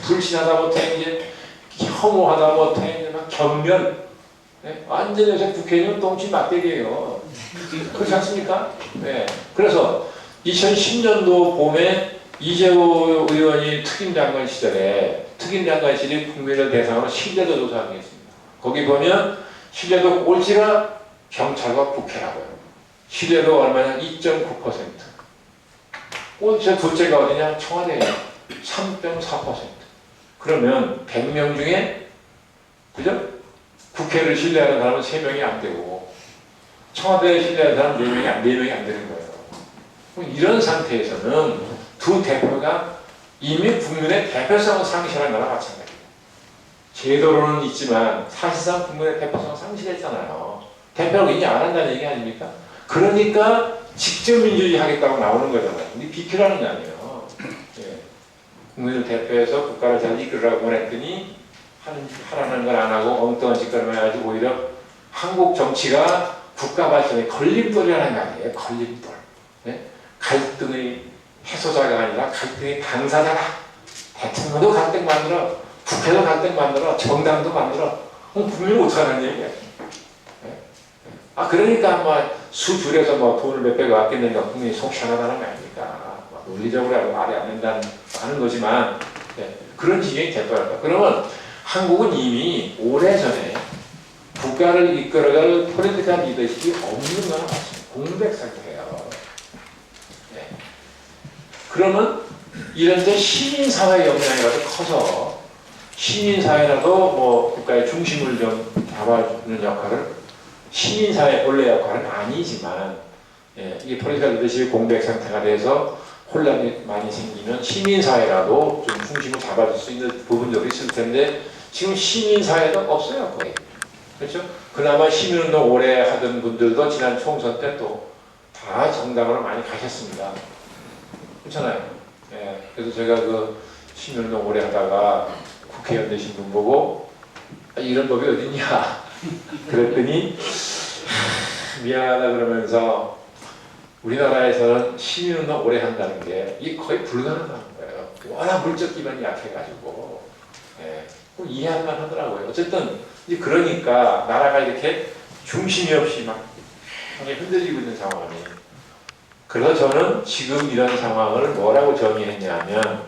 Speaker 2: 불신하다 못해 이제 혐오하다 못해 이제 막 경멸. 네? 완전 요새 국회의원 똥치 막대기예요. 그렇지 않습니까? 네. 그래서 2010년도 봄에 이재호 의원이 특임장관 시절에 특임장관실이 국민을 대상으로 신뢰도 조사한 게 있습니다. 거기 보면 신뢰도 꼴찌가 경찰과 국회라고요. 신뢰도 얼마냐? 2.9%. 꼴찌 둘째가 어디냐? 청와대예요. 3.4%. 그러면 100명 중에 그죠? 국회를 신뢰하는 사람은 3명이 안 되고 청와대를 신뢰하는 사람은 4명이 안 되는 거예요. 이런 상태에서는 두 대표가 이미 국민의 대표성을 상실한 거나 마찬가지예요. 제도로는 있지만 사실상 국민의 대표성을 상실했잖아요. 대표가 이제 안 한다는 얘기 아닙니까? 그러니까 직접 민주주의 하겠다고 나오는 거잖아요. 근데 비키라는 게 아니에요. 예. 국민을 대표해서 국가를 잘 이끌으라고 보냈더니 하라는 걸 안 하고 엉뚱한 짓거리만 해가지고 오히려 한국 정치가 국가 발전의 걸림돌이라는 거 아니에요. 걸림돌. 네? 갈등의 해소자가 아니라 갈등의 당사자다. 대통령도 갈등 만들어, 국회도 갈등 만들어, 정당도 만들어. 그럼 국민은 어떡하는 얘기야? 네? 아 그러니까 뭐 수줄에서 뭐 돈을 몇백억 아꼈는가 국민이 속 시원하다는 거 아닙니까? 논리적으로 말이 안 된다는 하는 거지만 네. 그런 지경이 됐더라고요. 그러면 한국은 이미 오래전에 국가를 이끌어갈 포리티컬 리더십이 없는 건 맞습니다. 공백 상태예요. 네. 그러면 이런 데 시민사회의 역량이 아주 커서 시민사회라도 뭐 국가의 중심을 좀 잡아주는 역할을 시민사회 본래 역할은 아니지만 예, 이게 포리티컬 리더십이 공백 상태가 돼서 혼란이 많이 생기면 시민사회라도 좀 중심을 잡아줄 수 있는 부분들이 있을 텐데 지금 시민사회도 없어요 거의. 그렇죠? 그나마 시민운동 오래 하던 분들도 지난 총선 때 또 다 정당으로 많이 가셨습니다. 그렇잖아요. 예, 그래서 제가 그 시민운동 오래 하다가 국회의원 되신 분 보고 아, 이런 법이 어딨냐 그랬더니 미안하다 그러면서 우리나라에서는 시민운동 오래 한다는 게 이게 거의 불가능한 거예요. 워낙 물적 기반이 약해가지고 예, 이해할만 하더라고요. 어쨌든 이제 그러니까 나라가 이렇게 중심이 없이 막 흔들리고 있는 상황이. 그래서 저는 지금 이런 상황을 뭐라고 정의했냐면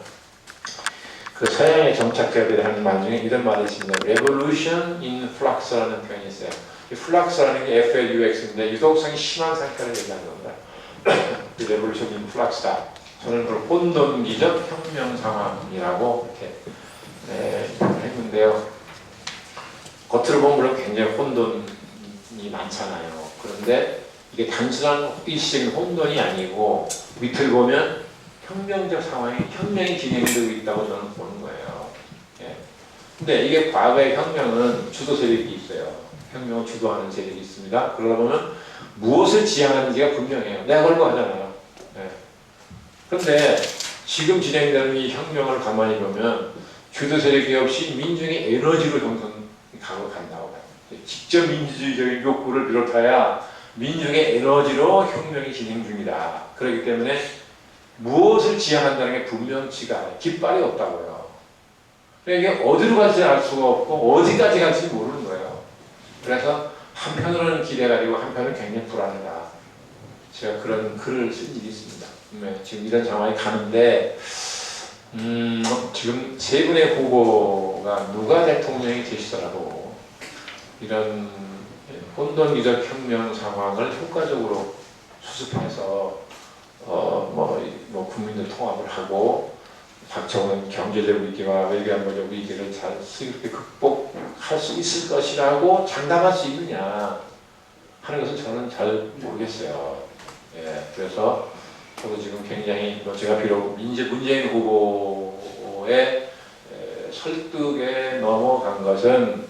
Speaker 2: 그 서양의 정착자들이 하는 말 중에 이런 말이 있습니다. Revolution in Flux라는 표현이 있어요. 이 Flux라는 게 FLUX인데 유독성이 심한 상태를 얘기하는 겁니다. Revolution in Flux다. 저는 그걸 혼돈기적 혁명 상황이라고 이렇게 했는데요. 겉으로 보면 물론 굉장히 혼돈이 많잖아요. 그런데 이게 단순한 일시적인 혼돈이 아니고 밑을 보면 혁명적 상황에 혁명이 진행되고 있다고 저는 보는 거예요. 예. 근데 이게 과거의 혁명은 주도 세력이 있어요. 혁명을 주도하는 세력이 있습니다. 그러다 보면 무엇을 지향하는지가 분명해요. 내가 그런 거 하잖아요. 예. 그런데 지금 진행되는 이 혁명을 가만히 보면 주도 세력이 없이 민중의 에너지로 가고 간다고 봐요. 직접 민주주의적인 욕구를 비롯하여 민중의 에너지로 혁명이 진행 중이다. 그렇기 때문에 무엇을 지향한다는 게 분명치가 않아요. 깃발이 없다고요. 그러니까 이게 어디로 갈지 알 수가 없고 어디까지 갈지 모르는 거예요. 그래서 한편으로는 기대가 되고 한편은 굉장히 불안하다. 제가 그런 글을 쓴 일이 있습니다. 네, 지금 이런 상황이 가는데 지금 세 분의 후보가 누가 대통령이 되시더라도 이런 혼돈기적 혁명 상황을 효과적으로 수습해서 국민들 통합을 하고 박정은 경제적 위기와 외교안보적 위기를 잘 슬기롭게 극복할 수 있을 것이라고 장담할 수 있느냐 하는 것은 저는 잘 모르겠어요. 예, 그래서 저도 지금 굉장히 제가 비록 문재인 후보의 설득에 넘어간 것은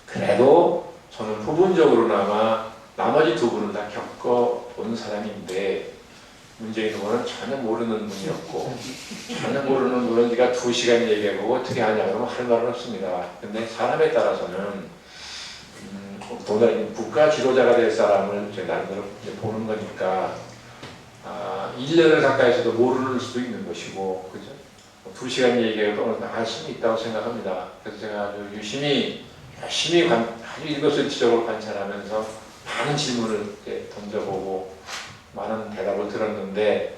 Speaker 2: 그래도 저는 부분적으로나마 나머지 두 분은 다 겪어온 사람인데 문재인 후보는 전혀 모르는 분이었고 전혀 모르는 분은 네가 2시간 얘기해보고 어떻게 하냐 그러면 할 말은 없습니다. 근데 사람에 따라서는 국가 지도자가 될 사람을 제 나름대로 보는 거니까 1년을 가까이서도 모르는 수도 있는 것이고 그죠? 2시간 얘기해도 알 수는 있다고 생각합니다. 그래서 제가 아주 열심히 아주 일거수일투족을 관찰하면서 많은 질문을 던져보고 많은 대답을 들었는데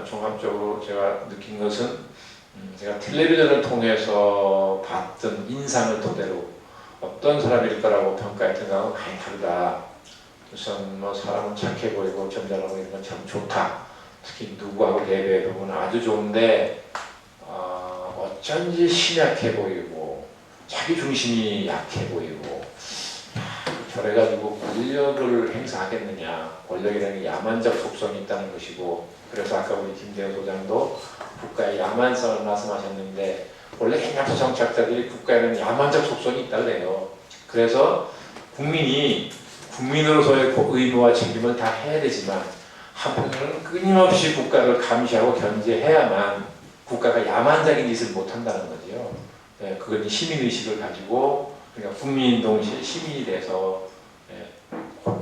Speaker 2: 종합적으로 제가 느낀 것은 제가 텔레비전을 통해서 봤던 인상을 토대로 어떤 사람일 거라고 평가했던 거하고 많이 다르다. 우선 뭐 사람은 착해 보이고 점잖아 보이는 건 참 좋다. 특히 누구하고 대비해보면 아주 좋은데 어쩐지 심약해 보이고 자기 중심이 약해 보이고 저래가지고 권력을 행사하겠느냐. 권력이라는 게 야만적 속성이 있다는 것이고 그래서 아까 우리 김대호 소장도 국가의 야만성을 말씀하셨는데 원래 옛날부터 정치학자들이 국가에는 야만적 속성이 있다 그래요. 그래서 국민이 국민으로서의 의무와 책임을 다 해야 되지만 한편으로는 끊임없이 국가를 감시하고 견제해야만 국가가 야만적인 짓을 못한다는 거죠. 네, 그건 시민의식을 가지고 그러니까 국민 동시에 시민이 돼서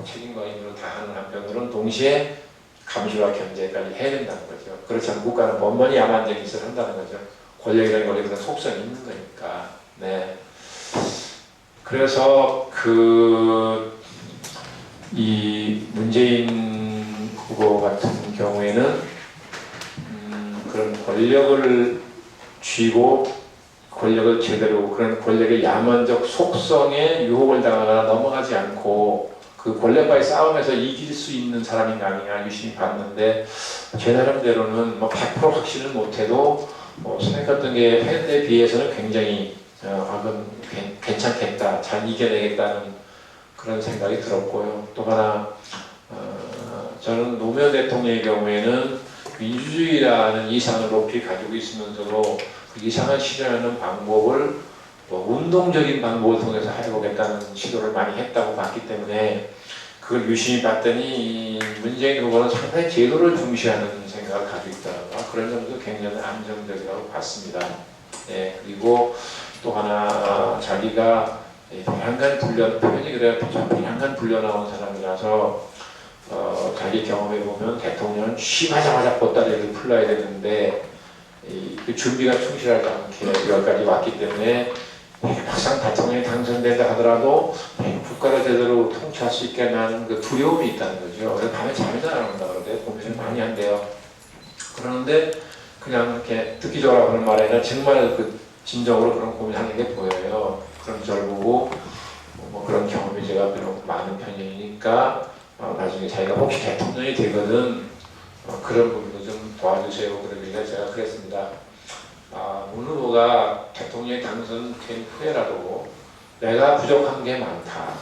Speaker 2: 책임과 의무를 다하는 한편으로는 동시에 감시와 견제까지 해야 된다는 거죠. 그렇지 않으면 국가는 번번이 야만적인 짓을 한다는 거죠. 권력이라는 게 원래 그런 속성이 있는 거니까. 네. 그래서 이 문재인 후보 같은 경우에는 그런 권력을 쥐고 권력을 제대로 그런 권력의 야만적 속성에 유혹을 당하거나 넘어가지 않고 그 권력과의 싸움에서 이길 수 있는 사람인가 아니냐 유심히 봤는데 제 나름대로는 뭐 100% 확신을 못해도 생각했던 게 현대에 비해서는 굉장히 그건 괜찮겠다, 잘 이겨내겠다는 그런 생각이 들었고요. 또 하나 저는 노무현 대통령의 경우에는 민주주의라는 이상을 높이 가지고 있으면서도 그 이상을 실현하는 방법을 운동적인 방법을 통해서 해보겠다는 시도를 많이 했다고 봤기 때문에 그걸 유심히 봤더니 문재인 후보는 상당히 제도를 중시하는 생각을 가지고 있더라고요. 그런 점도 굉장히 안정적이라고 봤습니다. 네, 그리고 또 하나 자기가 배양간 불려 표현이 그래야 배양간 불려 나온 사람이라서 자기 경험해 보면 대통령은 취임하자마자 보따리를 풀러야 되는데 그 준비가 충실하지 않게 여기까지 왔기 때문에 막상 대통령이 당선된다 하더라도 국가를 제대로 통치할 수 있게 하는 그 두려움이 있다는 거죠. 그래서 밤에 잠이 잘 안 온다 그러는데 고민을 많이 한대요. 그러는데 그냥 이렇게 듣기적으로 하는 말이 아니라 정말 그 진정으로 그런 고민하는 게 보여요. 그럼 저를 보고 뭐 그런 경험이 제가 비록 많은 편이니까 나중에 자기가 혹시 대통령이 되거든 그런 부분도 좀 도와주세요. 그러길래 제가 그랬습니다. 문 후보가 대통령이 당선된 후에라도 내가 부족한 게 많다,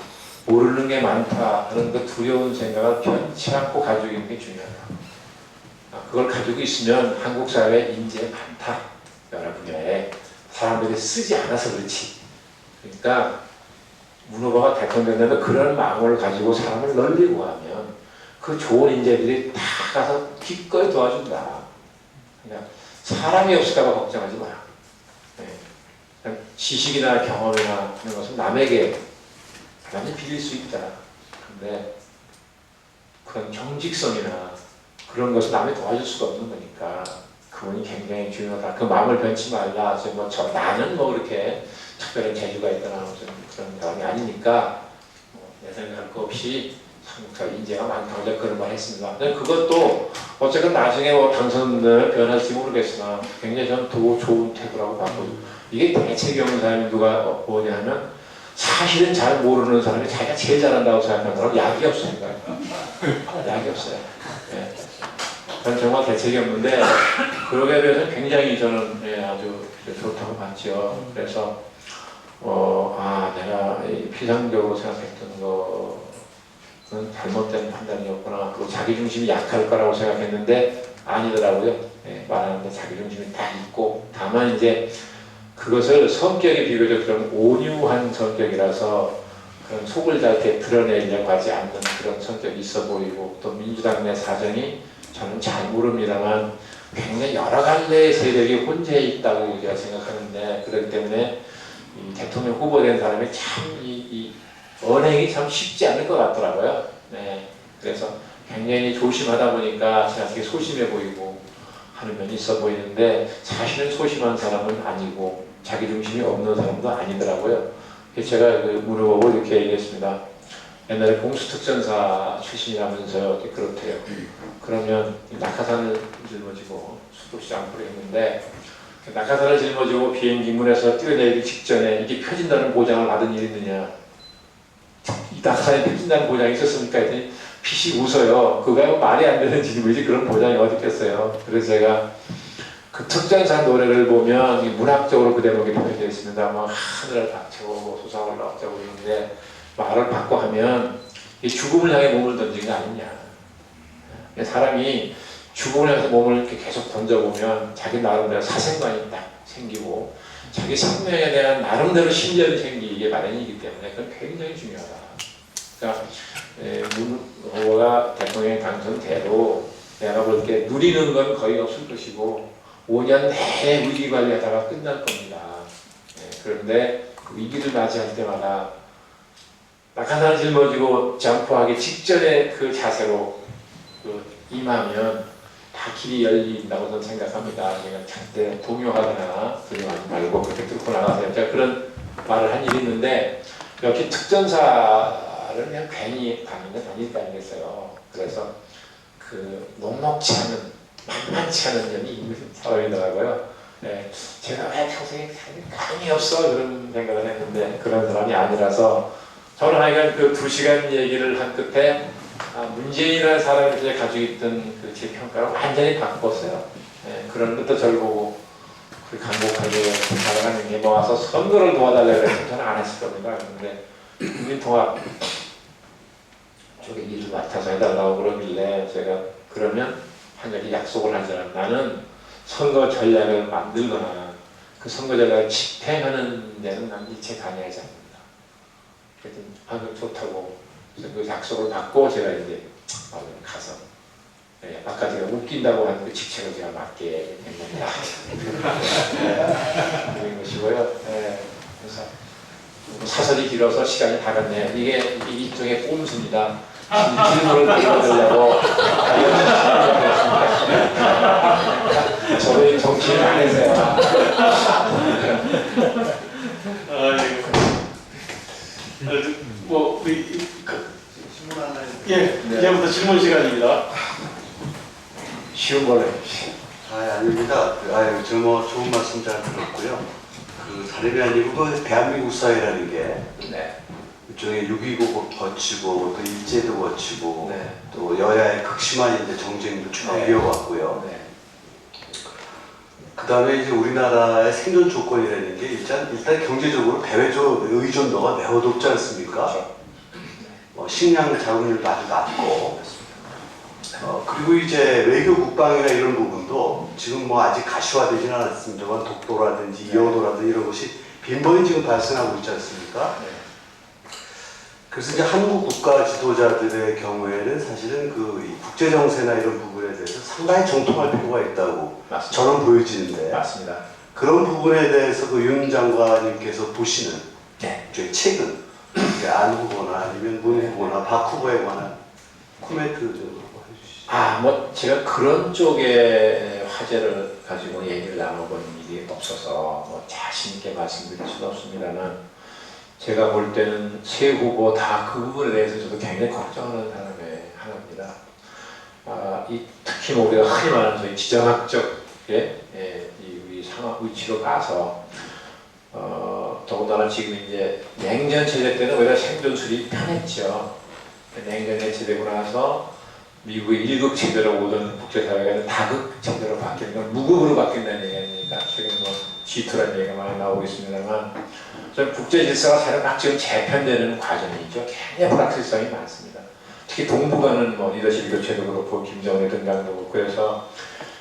Speaker 2: 모르는 게 많다 하는 그 두려운 생각을 변치 않고 가지고 있는 게 중요하다. 그걸 가지고 있으면 한국 사회에 인재 많다. 여러 분야에 사람들이 쓰지 않아서 그렇지. 그러니까 문 후보가 대통령 되면 그런 마음을 가지고 사람을 널리고 하면 그 좋은 인재들이 다 가서 기꺼이 도와준다. 그러니까 사람이 없을까봐 걱정하지 마라. 네. 지식이나 경험이나 그런 것은 남에게 빌릴 수 있다. 근데 그런 정직성이나 그런 것은 남이 도와줄 수가 없는 거니까 그분이 굉장히 중요하다. 그 마음을 변치 말라. 나는 뭐 그렇게 특별한 재주가 있거나 무슨 그런 사람이 아니니까 내 생각할 거 없이 한국사 인재가 많다고 제가 그런 말 했습니다. 근데 그것도 어쨌든 나중에 당선을 변할지 모르겠으나 굉장히 저는 더 좋은 태도라고 봤거든요. 이게 대책이 없는 사람이 누가 뭐냐면 사실은 잘 모르는 사람이 자기가 제일 잘한다고 생각하는 사람 약이 없어요. 약이 없어요. 네. 저는 정말 대책이 없는데 그러게 비해서 굉장히 저는 아주 좋다고 봤죠. 그래서 내가 피상적으로 생각했던 거는 잘못된 판단이었구나. 그리고 자기중심이 약할 거라고 생각했는데 아니더라고요. 말하는데 자기중심이 다 있고 다만 이제 그것을 성격이 비교적 좀 온유한 성격이라서 그런 속을 다 이렇게 드러내려고 하지 않는 그런 성격이 있어 보이고 또 민주당 내 사정이 저는 잘 모릅니다만 굉장히 여러 갈래의 세력이 혼재해 있다고 제가 생각하는데, 그렇기 때문에 이 대통령 후보된 사람이 참 이 언행이 참 쉽지 않을 것 같더라고요. 네. 그래서 굉장히 조심하다 보니까 제가 되게 소심해 보이고 하는 면이 있어 보이는데, 사실은 소심한 사람은 아니고 자기 중심이 없는 사람도 아니더라고요. 그래서 제가 그 물어보고 이렇게 얘기했습니다. 옛날에 공수특전사 출신이라면서요. 그렇대요. 그러면 낙하산을 짊어지고 수도시장포를 했는데, 낙하산을 짊어지고 비행기 문에서 뛰어내리기 직전에 이게 펴진다는 보장을 받은 일이 있느냐. 이 낙하산이 펴진다는 보장이 있었습니까? 했더니 피식 웃어요. 그거 말이 안 되는 질문이지 그런 보장이 어디 있겠어요. 그래서 제가 그 특전사 노래를 보면 문학적으로 그 대목이 표현되어 있습니다. 뭐 하늘을 박채고 솟아올라 어쩌고 있는데, 말을 바꿔 하면 이 죽음을 향해 몸을 던진 거 아니냐. 사람이 죽음을 향해서 몸을 이렇게 계속 던져보면 자기 나름대로 사생관이 딱 생기고 자기 생명에 대한 나름대로 신념이 생기게 마련이기 때문에 그건 굉장히 중요하다. 그러니까 문 후보가 대통령에 당선돼도 내가 볼 때 누리는 건 거의 없을 것이고 5년 내내 위기 관리하다가 끝날 겁니다. 그런데 그 위기를 맞이할 때마다 낙하산을 짊어지고 점프하기 직전에 그 자세로 임하면 다 길이 열린다고 저는 생각합니다. 제가 절대 동요하거나 두려워하지 말고 그렇게 뚫고 나가세요. 제가 그런 말을 한 일이 있는데, 역시 특전사를 그냥 괜히 가는 건 아닐 거 아니겠어요. 그래서 그 녹록치 않은, 만만치 않은 점이 있는 사람이더라고요. 네, 제가 왜 평생에 감이 없어 그런 생각을 했는데 그런 사람이 아니라서, 저는 하여간 그 2시간 얘기를 한 끝에 문재인이라는 사람이 이제 가지고 있던 그 제 평가를 완전히 바꿨어요. 네, 그런 것도 저를 보고 그 강곡하게 살아가는 게 모아서 선거를 도와달라고 해서 저는 안 했을 겁니다. 그런데 국민통합 쪽에 일을 맡아서 해달라고 그러길래 제가 그러면 한 가지 약속을 하잖아요. 나는 선거 전략을 만들거나 그 선거 전략을 집행하는 데는 난 일체 관여하지 않는다. 그랬더니 방금 좋다고 그 약속을 받고 제가 이제 가서 아까 제가 웃긴다고 한 그 직책을 제가 맡게 됐습니다. 그런 것이고요. 그래서 사설이 길어서 시간이 다 갔네요. 이게 일종의 꼼수입니다. 질문을 드리려고 저희 정치인 안 해서요.
Speaker 1: 뭐 우리
Speaker 3: 질문 하나
Speaker 1: 예, 이제부터 질문 시간입니다.
Speaker 2: 쉬운 걸로 해주시죠.
Speaker 3: 아닙니다. 저 뭐 좋은 말씀 잘 들었고요. 그 다름이 아니고 그 대한민국 사회라는 게
Speaker 2: 네.
Speaker 3: 일종의 6.29 거치고 또 일제도 거치고
Speaker 2: 네.
Speaker 3: 또 여야의 극심한 이제 정쟁도 쭉
Speaker 2: 네.
Speaker 3: 이어왔고요.
Speaker 2: 네.
Speaker 3: 그 다음에 이제 우리나라의 생존 조건이라는 게 일단 경제적으로 대외적 의존도가 매우 높지 않습니까?
Speaker 2: 그렇죠.
Speaker 3: 식량 자급률도 아주 낮고, 그리고 이제 외교 국방이나 이런 부분도 지금 뭐 아직 가시화되지는 않았습니다만 독도라든지 이어도라든지 이런 것이 빈번히 지금 발생하고 있지 않습니까?
Speaker 2: 네.
Speaker 3: 그래서 이제 한국 국가 지도자들의 경우에는 사실은 그 국제 정세나 이런 부분에 대해서 상당히 정통할 필요가 있다고
Speaker 2: 맞습니다.
Speaker 3: 저는 보여지는데,
Speaker 2: 맞습니다.
Speaker 3: 그런 부분에 대해서 그 윤 장관님께서 보시는
Speaker 2: 네.
Speaker 3: 최근 안 후보나 아니면 문 후보나 박 후보에 관한 코멘트 좀 해주시죠.
Speaker 2: 뭐 제가 그런 쪽의 화제를 가지고 얘기를 나눠본 일이 없어서 뭐 자신 있게 말씀드릴 수는 없습니다만, 제가 볼 때는 세 후보 다 그 부분에 대해서 저도 굉장히 걱정하는 사람의 하나입니다. 특히 뭐 우리가 흔히 말하는 저희 지정학적의 우리 상황 위치로 가서 더군다나 지금 이제 냉전 체제 때는 오히려 생존술이 편했죠. 냉전이 해체되고 나서 미국의 1국 체제로 오던 국제사회가 다극 체제로 바뀌는 건 무극으로 바뀐다는 얘기 아닙니까? 최근 뭐 G2라는 얘기가 많이 나오고 있습니다만, 저는 국제 질서가 새로 막 지금 재편되는 과정이죠. 굉장히 불확실성이 많습니다. 특히 동북아는 뭐 리더십 교체도 그렇고 김정은의 등장도 그렇고, 그래서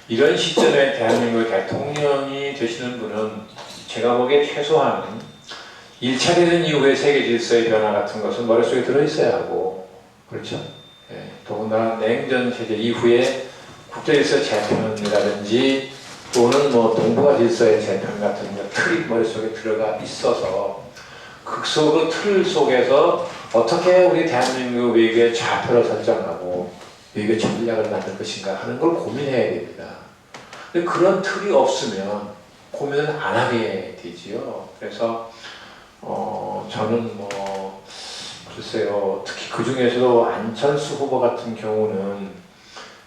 Speaker 2: 이런 시점에 대한민국의 대통령이 되시는 분은 제가 보기에 최소한 1차 대전 이후의 세계 질서의 변화 같은 것은 머릿속에 들어있어야 하고, 그렇죠? 더군다나 냉전 체제 이후에 국제질서 재편이라든지 또는 뭐 동북아 질서의 재편 같은 틀이 머릿속에 들어가 있어서 그 속의 틀 속에서 어떻게 우리 대한민국 외교의 좌표를 설정하고 외교 전략을 만들 것인가 하는 걸 고민해야 됩니다. 근데 그런 틀이 없으면 고민을 안 하게 되지요. 그래서 저는 뭐 글쎄요, 특히 그 중에서도 안철수 후보 같은 경우는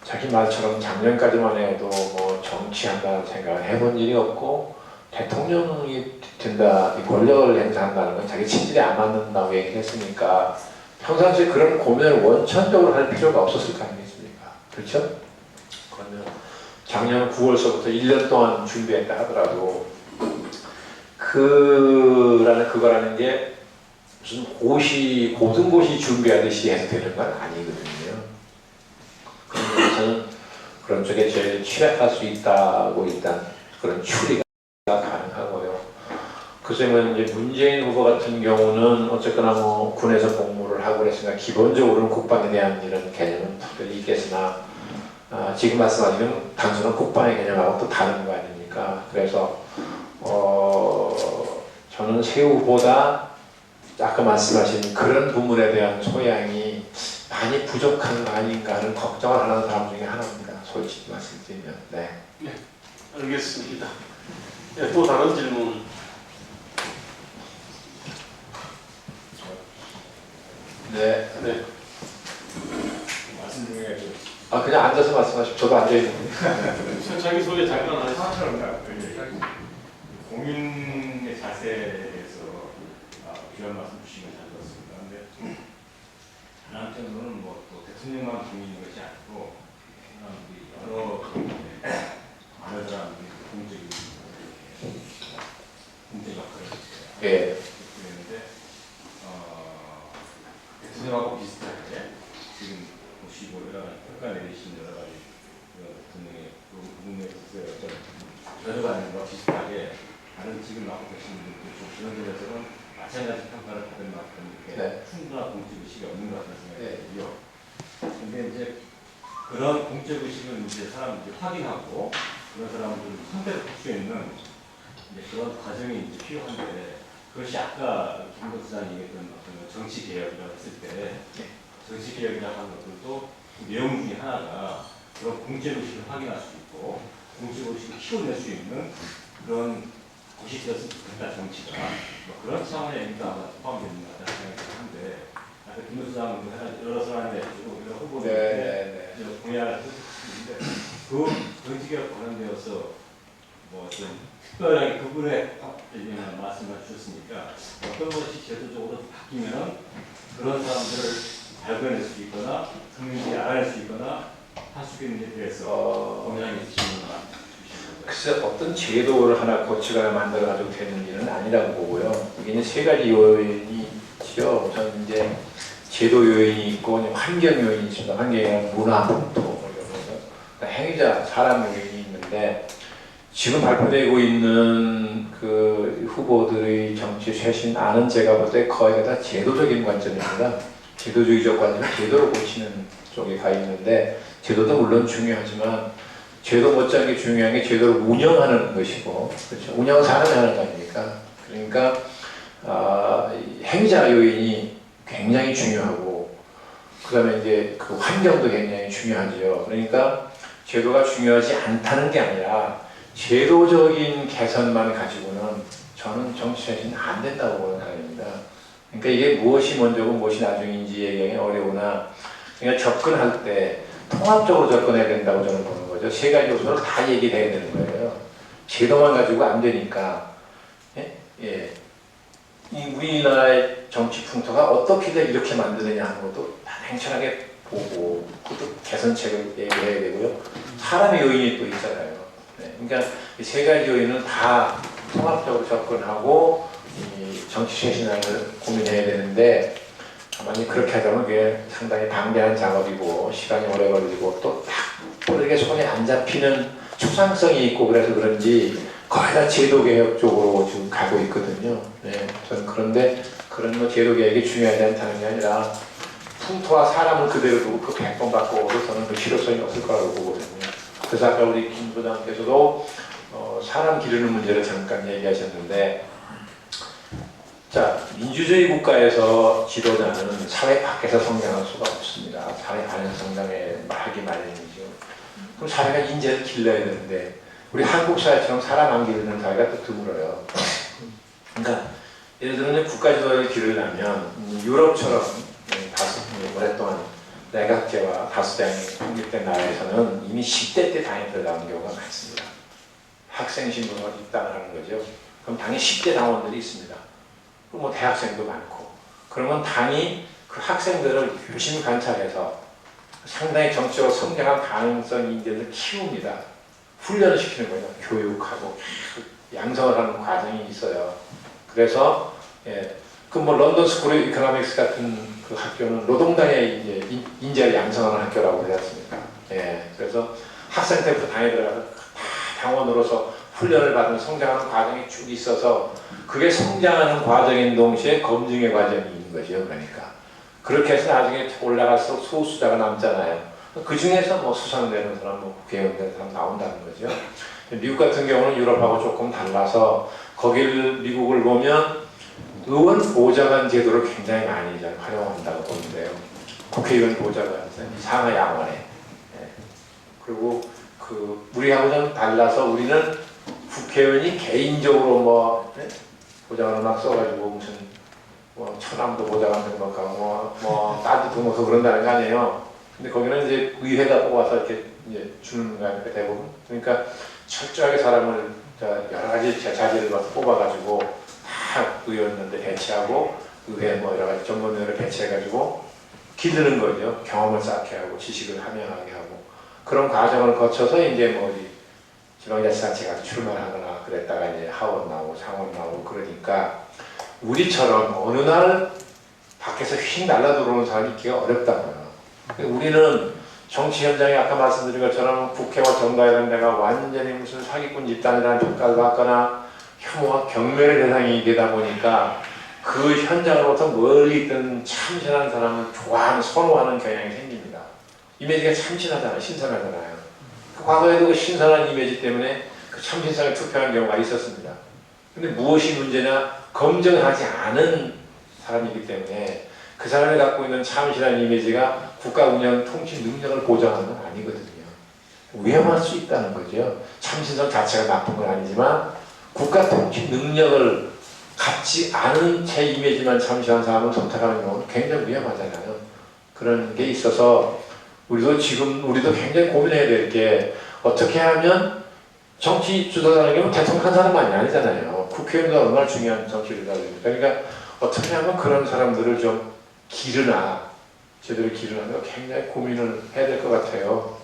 Speaker 2: 자기 말처럼 작년까지만 해도 뭐 정치한다는 생각을 해본 일이 없고 대통령이 된다, 이 권력을 행사한다는 건 자기 친질이 안 맞는다고 얘기했으니까 평상시에 그런 고민을 원천적으로 할 필요가 없었을 거 아니겠습니까? 그렇죠? 그러면 작년 9월서부터 1년 동안 준비했다 하더라도 그거라는 게 무슨 고등고시 준비하듯이 해서 되는 건 아니거든요. 그래서 저는 그런 쪽에 제일 취약할 수 있다고 일단 그런 추리가 가능하고요. 그중에 이제 문재인 후보 같은 경우는 어쨌거나 뭐 군에서 복무를 하고 그랬으니까 기본적으로는 국방에 대한 이런 개념은 특별히 있겠으나 지금 말씀하시는 단순한 국방의 개념하고 또 다른 거 아닙니까? 그래서 저는 새 후보다 아까 말씀하신 그런 부분에 대한 소양이 많이 부족한 거 아닌가 하는 걱정을 하는 사람 중에 하나입니다. 솔직히 말씀드리면. 네.
Speaker 1: 네, 알겠습니다. 네, 또 다른 질문.
Speaker 2: 네.
Speaker 1: 네.
Speaker 4: 말씀 중에
Speaker 2: 그냥 앉아서 말씀하시고 저도 앉아있는데.
Speaker 1: 자기 소개 잠깐 하시죠.
Speaker 4: 상처럼 공인의 자세에 대해서 귀한 말씀 주신 걸 잘 들었습니다. 근데 하나 한편으로는 뭐또 대통령만 공인인 것이 아니고 사람들이 여러 사람들이 공적 역할을 했어요.
Speaker 2: 예.
Speaker 4: 그랬는데 대통령하고 비슷하게 지금 보시고 여러 가지 평가 내리신 여러 가지 대통령의 부분에 있어서 들어가는 것과 비슷하게 다른 지금 맡고 계신 분들도 좀 그런 점에서는 마찬가지 평가를 받을 만큼 이렇게
Speaker 2: 네.
Speaker 4: 충분한 공적의식이 없는 것 같다는 생각이
Speaker 2: 네.
Speaker 4: 들고요. 근데 이제 그런 공적의식을 이제 사람들이 확인하고 그런 사람들을 선택을 할 수 있는 이제 그런 과정이 이제 필요한데 그것이 아까 김덕 수장이 얘기했던 어떤 정치개혁이라고 했을 때 정치개혁이라고 하는 것들도 그 내용 중에 하나가 그런 공적의식을 확인할 수 있고 공적의식을 키워낼 수 있는 그런 곳이 되었으면 좋겠다, 정치가. 뭐 그런 차원의 의미가 아마 포함되는 것 같다는 생각이 드는데 아까 김덕 수장은 여러 사람의 여러 후보들의 공약을 했는데 그 정치개혁 관련되어서 뭐 좀 특별하게 그분의 말씀을 주셨으니까 어떤 것이 제도적으로 바뀌면 그런 사람들을 발견할 수 있거나 국민들이 알아낼 수 있거나 할 수 있는지에 대해서 공약이 있으시면
Speaker 2: 글쎄 어떤 제도를 하나 고치거나 만들어가지고 되는 일은 아니라고 보고요. 이게 세 가지 요인이 있죠. 우선 이제 제도 요인이 있고 환경 요인이 있습니다. 환경이란 문화, 풍토, 행위자, 사람 요인이 있는데 지금 발표되고 있는 그 후보들의 정치 쇄신안은 제가 볼 때 거의 다 제도적인 관점입니다. 제도주의적 관점은 제도를 고치는 쪽에 가 있는데 제도도 물론 중요하지만 제도 못지않게 중요한 게 제도를 운영하는 것이고 그렇죠. 운영 사람이 하는 거 아닙니까? 그러니까 행위자 요인이 굉장히 중요하고 그 다음에 이제 그 환경도 굉장히 중요하죠. 그러니까 제도가 중요하지 않다는 게 아니라 제도적인 개선만 가지고는 저는 정치 쇄신은 안 된다고 보는 사람입니다. 그러니까 이게 무엇이 먼저고 무엇이 나중인지 얘기하기 어려우나 그러니까 접근할 때 통합적으로 접근해야 된다고 저는 보는 거죠. 세 가지 요소를 다 얘기해야 되는 거예요. 제도만 가지고 안 되니까 예. 이 우리나라의 정치 풍토가 어떻게 이렇게 만드느냐 하는 것도 냉철하게 보고 그것도 개선책을 얘기해야 되고요. 사람의 요인이 또 있잖아요. 네. 그러니까 이 세 가지 요인은 다 통합적으로 접근하고 이 정치 쇄신을 고민해야 되는데 만약 그렇게 하자면 그게 상당히 방대한 작업이고 시간이 오래 걸리고 또 딱 이렇게 손에 안 잡히는 추상성이 있고 그래서 그런지 거의 다 제도개혁 쪽으로 지금 가고 있거든요. 네, 저는 그런데 그런 뭐 제도개혁이 중요하지 않다는 게 아니라 풍토와 사람을 그대로 두고 그 100번 바꿔도 저는 그 실효성이 없을 거라고 보거든요. 그래서 아까 우리 김 부장께서도 사람 기르는 문제를 잠깐 얘기하셨는데, 자, 민주주의 국가에서 지도자는 사회 밖에서 성장할 수가 없습니다. 사회 안에서 성장에 하기 마련이죠. 그럼 사회가 인재를 길러야 되는데, 우리 한국 사회처럼 사람 안 기르는 사회가 또 드물어요. 그러니까 예를 들면 국가 지도자를 기르려면 유럽처럼 오랫동안 내각제와 다수당이 확립된 나라에서는 이미 10대 때 당에 들어가는 경우가 많습니다. 학생 신분으로 입당을 하는 거죠. 그럼 당에 10대 당원들이 있습니다. 그리고 뭐 대학생도 많고, 그러면 당이 그 학생들을 열심히 관찰해서 상당히 정치적으로 성장한 가능성 인재를 키웁니다. 훈련을 시키는 거예요. 교육하고 양성을 하는 과정이 있어요. 그래서 그 뭐 런던 스쿨 오브 이코노믹스 같은 그 학교는 노동당의 이제 인재를 양성하는 학교라고 그러지 않습니까? 그래서 학생 때부터 당에 들어가서 다 당원으로서 훈련을 받은 성장하는 과정이 쭉 있어서 그게 성장하는 과정인 동시에 검증의 과정이 있는 거죠. 그러니까 그렇게 해서 나중에 올라가서 소수자가 남잖아요. 그 중에서 뭐 수상되는 사람, 뭐 국회의원 되는 사람 나온다는 거죠. 미국 같은 경우는 유럽하고 조금 달라서 거기를 미국을 보면 의원 보좌관 제도를 굉장히 많이 활용한다고 보는데요. 국회의원 보좌관, 상하 양원에. 그리고 그 우리하고는 달라서 우리는 국회의원이 개인적으로 뭐 보좌관을 막 써가지고 무슨 뭐 천암도 보좌관 등록하고 뭐 딸도 등록하고 그런다는 거 아니에요. 근데 거기는 이제 의회가 뽑아서 이렇게 이제 주는 거 아닙니까 대부분. 그러니까 철저하게 사람을 여러 가지 자질을 뽑아가지고 다 의원들한테 배치하고 의회 뭐 여러 가지 전문위원을 배치해가지고 기르는 거죠. 경험을 쌓게 하고 지식을 함양하게 하고 그런 과정을 거쳐서 이제 뭐 어디 지방자치단체가 출마하거나 그랬다가 이제 하원 나오고 상원 나오고 그러니까 우리처럼 어느 날 밖에서 휙 날라 들어오는 사람이 있기가 어렵다고요. 우리는 정치 현장에 아까 말씀드린 것처럼 국회와 정가이라는 데가 완전히 무슨 사기꾼 집단이라는 평가를 받거나 혐오와 경멸의 대상이 되다 보니까 그 현장으로부터 멀리 있던 참신한 사람을 좋아하는, 선호하는 경향이 생깁니다. 이미지가 참신하잖아요. 신선하잖아요. 그 과거에도 그 신선한 이미지 때문에 그 참신성에 투표한 경우가 있었습니다. 근데 무엇이 문제냐? 검증하지 않은 사람이기 때문에 그 사람이 갖고 있는 참신한 이미지가 국가 운영 통치 능력을 보장하는 건 아니거든요. 위험할 수 있다는 거죠. 참신성 자체가 나쁜 건 아니지만 국가 통치 능력을 갖지 않은 제 이미지만 참신한 사람을 선택하는 경우는 굉장히 위험하잖아요. 그런 게 있어서 우리도 굉장히 고민해야 될 게 어떻게 하면 정치 주도자라는 게 대통령 한 사람만이 아니잖아요. 국회의원도 얼마나 중요한 정치 주도자입니까? 그러니까 어떻게 하면 그런 사람들을 좀 제대로 기르는 거 굉장히 고민을 해야 될 것 같아요.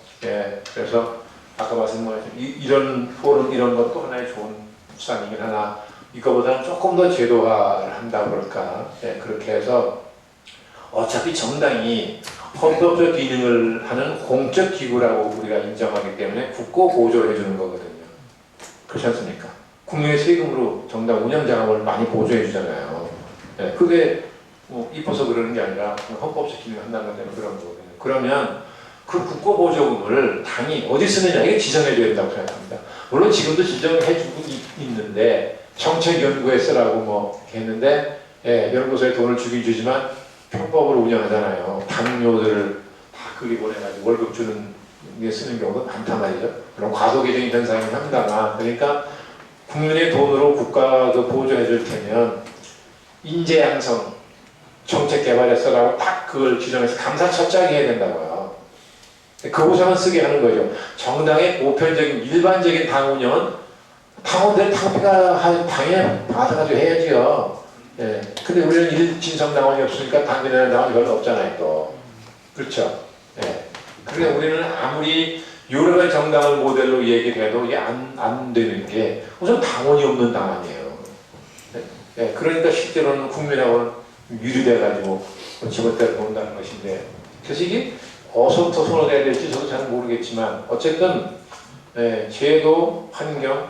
Speaker 2: 그래서 아까 말씀하신 이런 포럼 이런 것도 하나의 좋은 수단이긴 하나 이거보다는 조금 더 제도화를 한다고 그럴까. 그렇게 해서 어차피 정당이 헌법적 기능을 하는 공적 기구라고 우리가 인정하기 때문에 국고 보조해 주는 거거든요. 그렇지 않습니까? 국민의 세금으로 정당 운영 자금을 많이 보조해 주잖아요. 그게 뭐 이뻐서 그러는 게 아니라 헌법적 기능을 한다는 것 때문에 그런 거거든요. 그러면 그 국고 보조금을 당이 어디 쓰느냐 이게 지정해 줘야 된다고 생각합니다. 물론 지금도 지정해 주고 있는데 정책연구에 쓰라고 뭐 했는데 연구소에 돈을 주긴 주지만 편법으로 운영하잖아요. 당뇨들을 다 거기 보내가지고 월급 주는 게 쓰는 경우도 많단 말이죠. 그럼 과도기적인 현상이 합니다만 그러니까 국민의 돈으로 국가가 보조해 줄 테면 인재 양성 정책 개발에 쓰라고 딱 그걸 지정해서 감사 첫장이 해야 된다고요. 그곳에만 쓰게 하는 거죠. 정당의 보편적인 일반적인 당 운영은 당원들 당비가 당에 받아가지고 해야지요. 근데 우리는 일진성당원이 없으니까 당비내는 당원이 별로 없잖아요. 또 그렇죠. 그러니까 우리는 아무리 여러 가지 정당을 모델로 얘기를 해도 이게 안 되는 게 우선 당원이 없는 당원이에요. 그러니까 실제로는 국민하고는 유리돼가지고 지멋대로 본다는 것인데 그래서 이게 어디서부터 손을 대야 될지 저도 잘 모르겠지만 어쨌든 제도, 환경,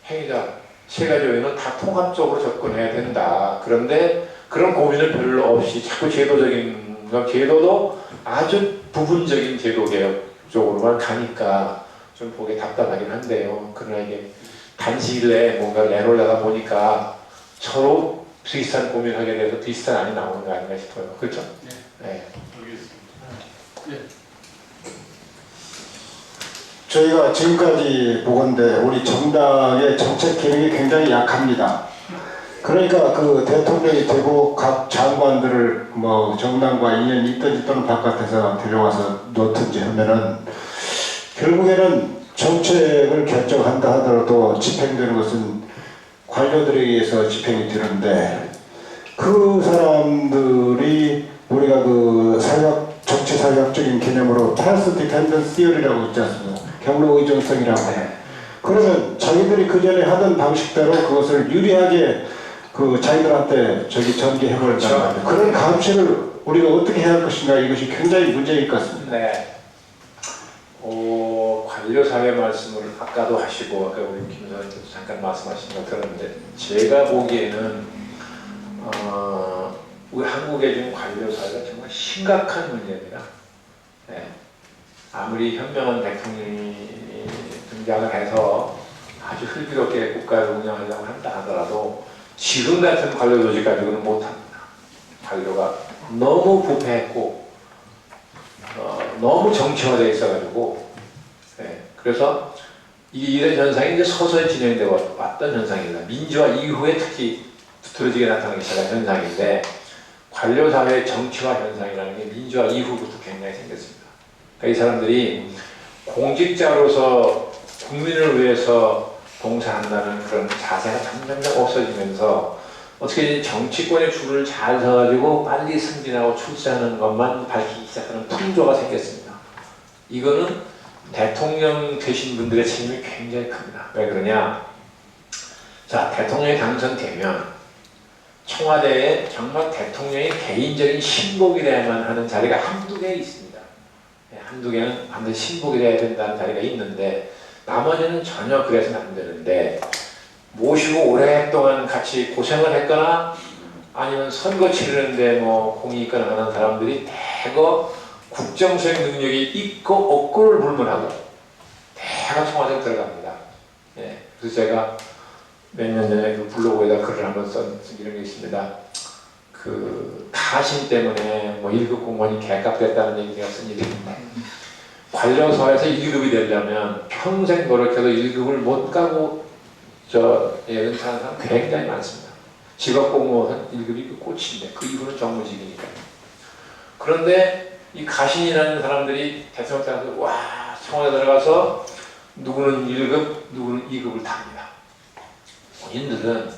Speaker 2: 행위자 세 가지 요인은 다 통합적으로 접근해야 된다. 그런데 그런 고민을 별로 없이 자꾸 제도도 아주 부분적인 제도 개혁 쪽으로만 가니까 좀 보기 답답하긴 한데요. 그러나 이게 단시일 내에 뭔가를 내놓으려다 보니까 서로 비슷한 고민을 하게 돼서 비슷한 안이 나오는 거 아닌가 싶어요. 그렇죠? 네.
Speaker 1: 알겠습니다.
Speaker 5: 저희가 지금까지 보건대 우리 정당의 정책 기능이 굉장히 약합니다. 그러니까 그 대통령이 되고 각 장관들을 뭐 정당과 인연이 있든지 또는 바깥에서 데려와서 놓든지 하면은 결국에는 정책을 결정한다 하더라도 집행되는 것은 관료들에 의해서 집행이 되는데 그 사람들이 우리가 그 정치 사회학적인 개념으로 Path Dependence Theory라고 있지 않습니까? 경로 의존성이라고. 그러면 자기들이 그 전에 하던 방식대로 그것을 유리하게 그 자기들한테 전개해버린다는 말이에요. 그런 감시를 우리가 어떻게 해야 할 것인가 이것이 굉장히 문제일 것 같습니다.
Speaker 2: 네. 관료 사회 말씀을 아까도 하시고 아까 우리 김 선생님도 잠깐 말씀하신 거 들었는데 제가 보기에는 우리 한국의 지금 관료 사회가 정말 심각한 문제입니다. 네. 아무리 현명한 대통령이 등장을 해서 아주 슬기롭게 국가를 운영하려고 한다 하더라도 지금 같은 관료 조직 가지고는 못합니다. 관료가 너무 부패했고 너무 정치화되어 있어가지고 그래서 이런 현상이 이제 서서히 진행되어 왔던 현상입니다. 민주화 이후에 특히 두드러지게 나타나기 시작한 현상인데 관료사회의 정치화 현상이라는 게 민주화 이후부터 굉장히 생겼습니다. 그러니까 이 사람들이 공직자로서 국민을 위해서 봉사한다는 그런 자세가 점점 없어지면서 어떻게 정치권의 줄을 잘 서가지고 빨리 승진하고 출세하는 것만 밝히기 시작하는 풍조가 생겼습니다. 이거는 대통령 되신 분들의 책임이 굉장히 큽니다. 왜 그러냐? 자, 대통령이 당선되면 청와대에 정말 대통령의 개인적인 신복이 돼야만 하는 자리가 한두 개 있습니다. 한두 개는 반드시 신복이 돼야 된다는 자리가 있는데 나머지는 전혀 그래서는 안 되는데 모시고 오랫동안 같이 고생을 했거나 아니면 선거 치르는데 뭐 공이 있거나 하는 사람들이 대거 국정수행 능력이 있고 없고를 불문하고 대거 청와대에 들어갑니다. 그래서 제가 몇 년 전에 그 블로그에다 글을 한번 쓴 이런 게 있습니다. 그 가신 때문에 뭐 1급 공무원이 개값됐다는 얘기가 쓴 일인데 관료사회에서 1급이 되려면 평생 노력해도 1급을 못 가고 은퇴하는 사람 굉장히 많습니다. 직업공무원 1급이 꽃인데 그 이후는 정무직이니까. 그런데 이 가신이라는 사람들이 대통령 때 가서 와 청와대 들어가서 누구는 1급 누구는 2급을 탑니다. 본인들은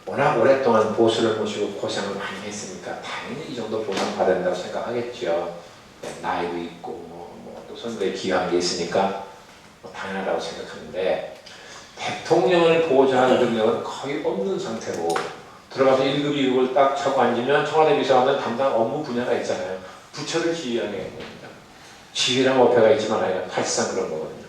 Speaker 2: 워낙 오랫동안 보수를 모시고 고생을 많이 했으니까 당연히 이 정도 보상 받아야 된다고 생각하겠죠. 나이도 있고 또 선거에 기여한 게 있으니까 당연하다고 생각하는데 대통령을 보좌할 능력은 거의 없는 상태로 들어가서 1급, 2급을 딱 차고 앉으면 청와대 비서관은 담당 업무 분야가 있잖아요. 부처를 지휘하게 되는 겁니다. 지휘랑 어폐가 있지만 아니라 사실상 그런 거거든요.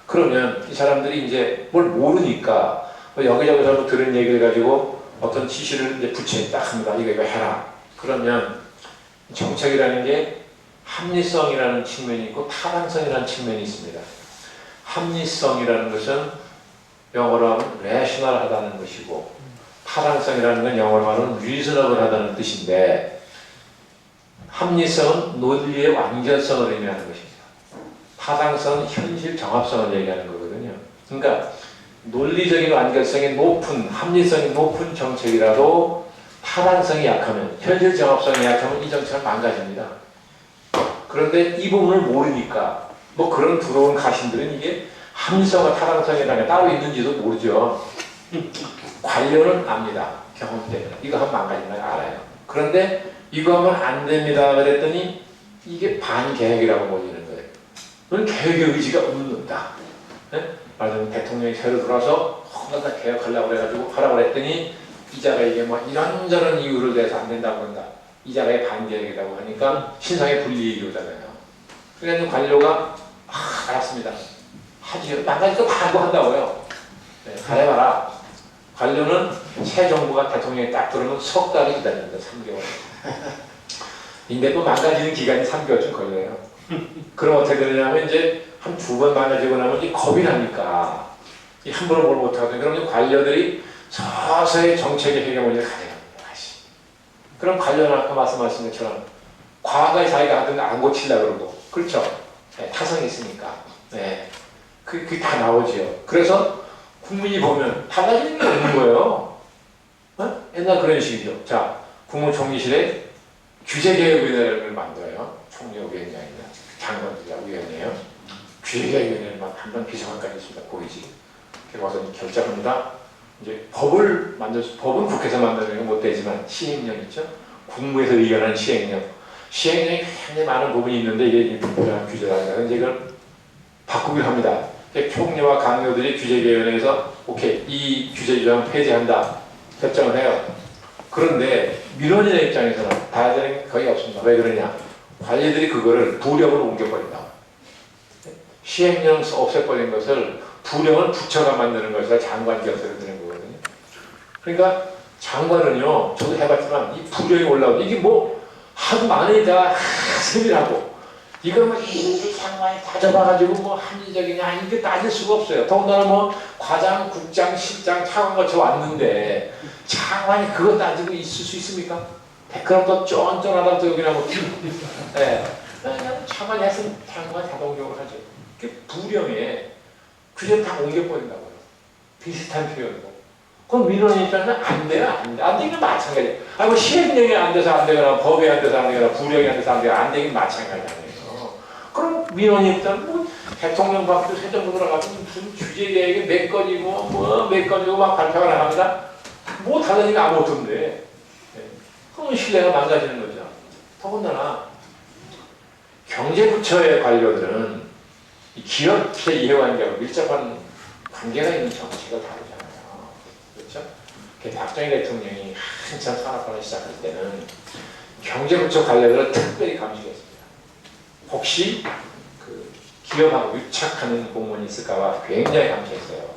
Speaker 2: 그러면 이 사람들이 이제 뭘 모르니까 여기저기서 들은 얘기를 가지고 어떤 지시를 이제 부처에 딱 합니다. 이거 해라. 그러면 정책이라는 게 합리성이라는 측면이 있고 타당성이라는 측면이 있습니다. 합리성이라는 것은 영어로 하면 rational하다는 것이고 타당성이라는 건 영어로 하면 reasonable하다는 뜻인데 합리성은 논리의 완전성을 의미하는 것입니다. 타당성은 현실 정합성을 얘기하는 거거든요. 그러니까 논리적인 완전성이 높은 합리성이 높은 정책이라도 타당성이 약하면 현실 정합성이 약하면 이 정책은 망가집니다. 그런데 이 부분을 모르니까 뭐 그런 부러운 가신들은 이게 합리성과 타당성이라는 게 따로 있는지도 모르죠. 관료는 압니다. 경험 때문에. 이거 하면 망가진다 알아요. 그런데 이거 하면 안 됩니다. 그랬더니 이게 반개혁이라고 몰리는 거예요. 그건 개혁의 의지가 없는다. 네? 말하자면 대통령이 새로 들어와서 뭔가 개혁하려고 그래가지고 하라고 그랬더니 이자가 이게 뭐 이런저런 이유를 대해서 안 된다고 한다. 이자가의 반개혁이라고 하니까 신상의 불이익이 오잖아요. 그러니까 관료가 알았습니다. 하지 망가지도 다 알고 한다고요. 네, 잘해봐라. 관료는 새 정부가 대통령이 딱 들어오면 석 달이 기다립니다. 3개월. 인데 또 망가지는 기간이 3개월쯤 걸려요. 그럼 어떻게 되냐면 이제 한 두 번 만나지고 나면 이제 겁이 나니까 이 함부로 뭘 못하거든요. 그럼 이제 관료들이 서서히 정책의 해결문을 가져갑니다. 다시. 그럼 관료는 아까 말씀하신 것처럼 과거에 자기가 하던 거 안 고치려고 그러고 그렇죠? 네, 타성이 있으니까 네. 그게 다 나오지요. 그래서 국민이 보면 달라지는 게 없는 거예요. 어? 옛날 그런 식이죠. 자, 국무총리실에 규제개혁위원회를 만들어요. 총리위원장이나 장관들이 위원회예요. 규제개혁위원회를 한번 비서관까지 있습니다. 고위직. 그렇게 와서 결정합니다. 이제 법을 법은 국회에서 만드는 건 못 되지만 시행령 있죠. 국무에서 의결하는 시행령. 시행령이 굉장히 많은 부분이 있는데 이게 불필요한 규제라는 이제 이걸 바꾸기로 합니다. 총리와 강요들이 규제개혁위원회에서 오케이 이 규제 조항 폐지한다 결정을 해요. 그런데 민원인의 입장에서는 다 되는 게 거의 없습니다. 왜 그러냐? 관리들이 그거를 부령으로 옮겨버린다. 시행령 없애버린 것을 부령을 부처가 만드는 것이라 장관 곁으로 드는 거거든요. 그러니까 장관은요, 저도 해봤지만 이 부령이 올라오면 이게 뭐 하도 많이 다 세밀하고 이걸 뭐 이 장관이 다 잡아가지고 뭐 합리적이냐 이게 따질 수가 없어요. 더군다나 뭐 과장, 국장, 실장, 차관 거쳐 왔는데 장관이 그거 따지고 있을 수 있습니까? 그럼 또 쫀쫀하다 또 여기나 뭐 네. 그냥 차관이 했으면 장관이 자동적으로 하죠. 그 부령에 규제를 다 옮겨버린다고요. 비슷한 표현이고. 그럼 민원인 입장에서는 안 돼요, 안 돼. 안 되긴 마찬가지예요. 뭐 시행령이 안 돼서 안 되거나 법이 안 돼서 안 되거나 부령이 안 돼서 안 되거나 안 되긴 마찬가지 아니에요. 그럼 민원인 입장은 뭐 대통령 밖도 새 정부 들어가서 무슨 규제 계획이 몇 건이고 뭐 몇 건이고 막 발표가 나갑니다. 뭐 다르니까 아무것도 없는데. 네. 그럼 신뢰가 망가지는 거죠. 더군다나 경제부처의 관료들은 이 기업체 이해관계하고 밀접한 관계가 있는 정치가 다르잖아요. 그렇죠? 박정희 대통령이 한참 산업화를 시작할 때는 경제부처 관료들을 특별히 감시했습니다. 혹시 그 기업하고 유착하는 공무원이 있을까봐 굉장히 감시했어요.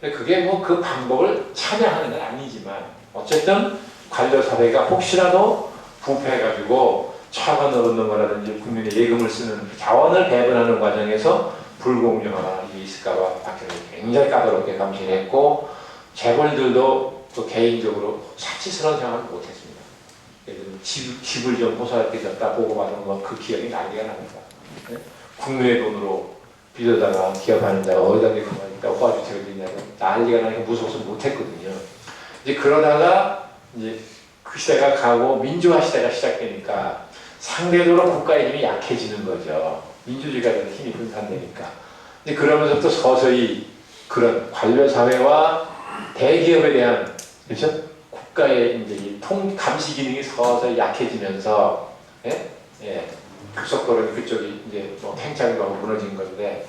Speaker 2: 예. 그게 뭐 그 방법을 찬양하는 건 아니지만 어쨌든 관료 사회가 혹시라도 부패해가지고 차관을 얻는 거라든지 국민의 예금을 쓰는 자원을 배분하는 과정에서 불공정함이 있을까봐 박정희 굉장히 까다롭게 감시를 했고 재벌들도 또 개인적으로 사치스러운 생각을 못했습니다. 집을 좀 호소하게 졌다 보고받은 건 그 기억이 난리가 납니다. 네? 국민의 돈으로 빌려다가 기업하는 자가 어디다 그러니까 오빠주택을 짓냐고 난리가 나니까 무서워서 못했거든요. 이제 그러다가 이제 그 시대가 가고 민주화 시대가 시작되니까 상대적으로 국가의 힘이 약해지는 거죠. 민주주의가 되는 힘이 분산되니까. 이제 그러면서 또 서서히 그런 관료 사회와 대기업에 대한 그렇죠? 국가의 이제 이 감시 기능이 서서히 약해지면서 급속도로 그쪽이 이제 뭐 팽창이 하고 무너진 건데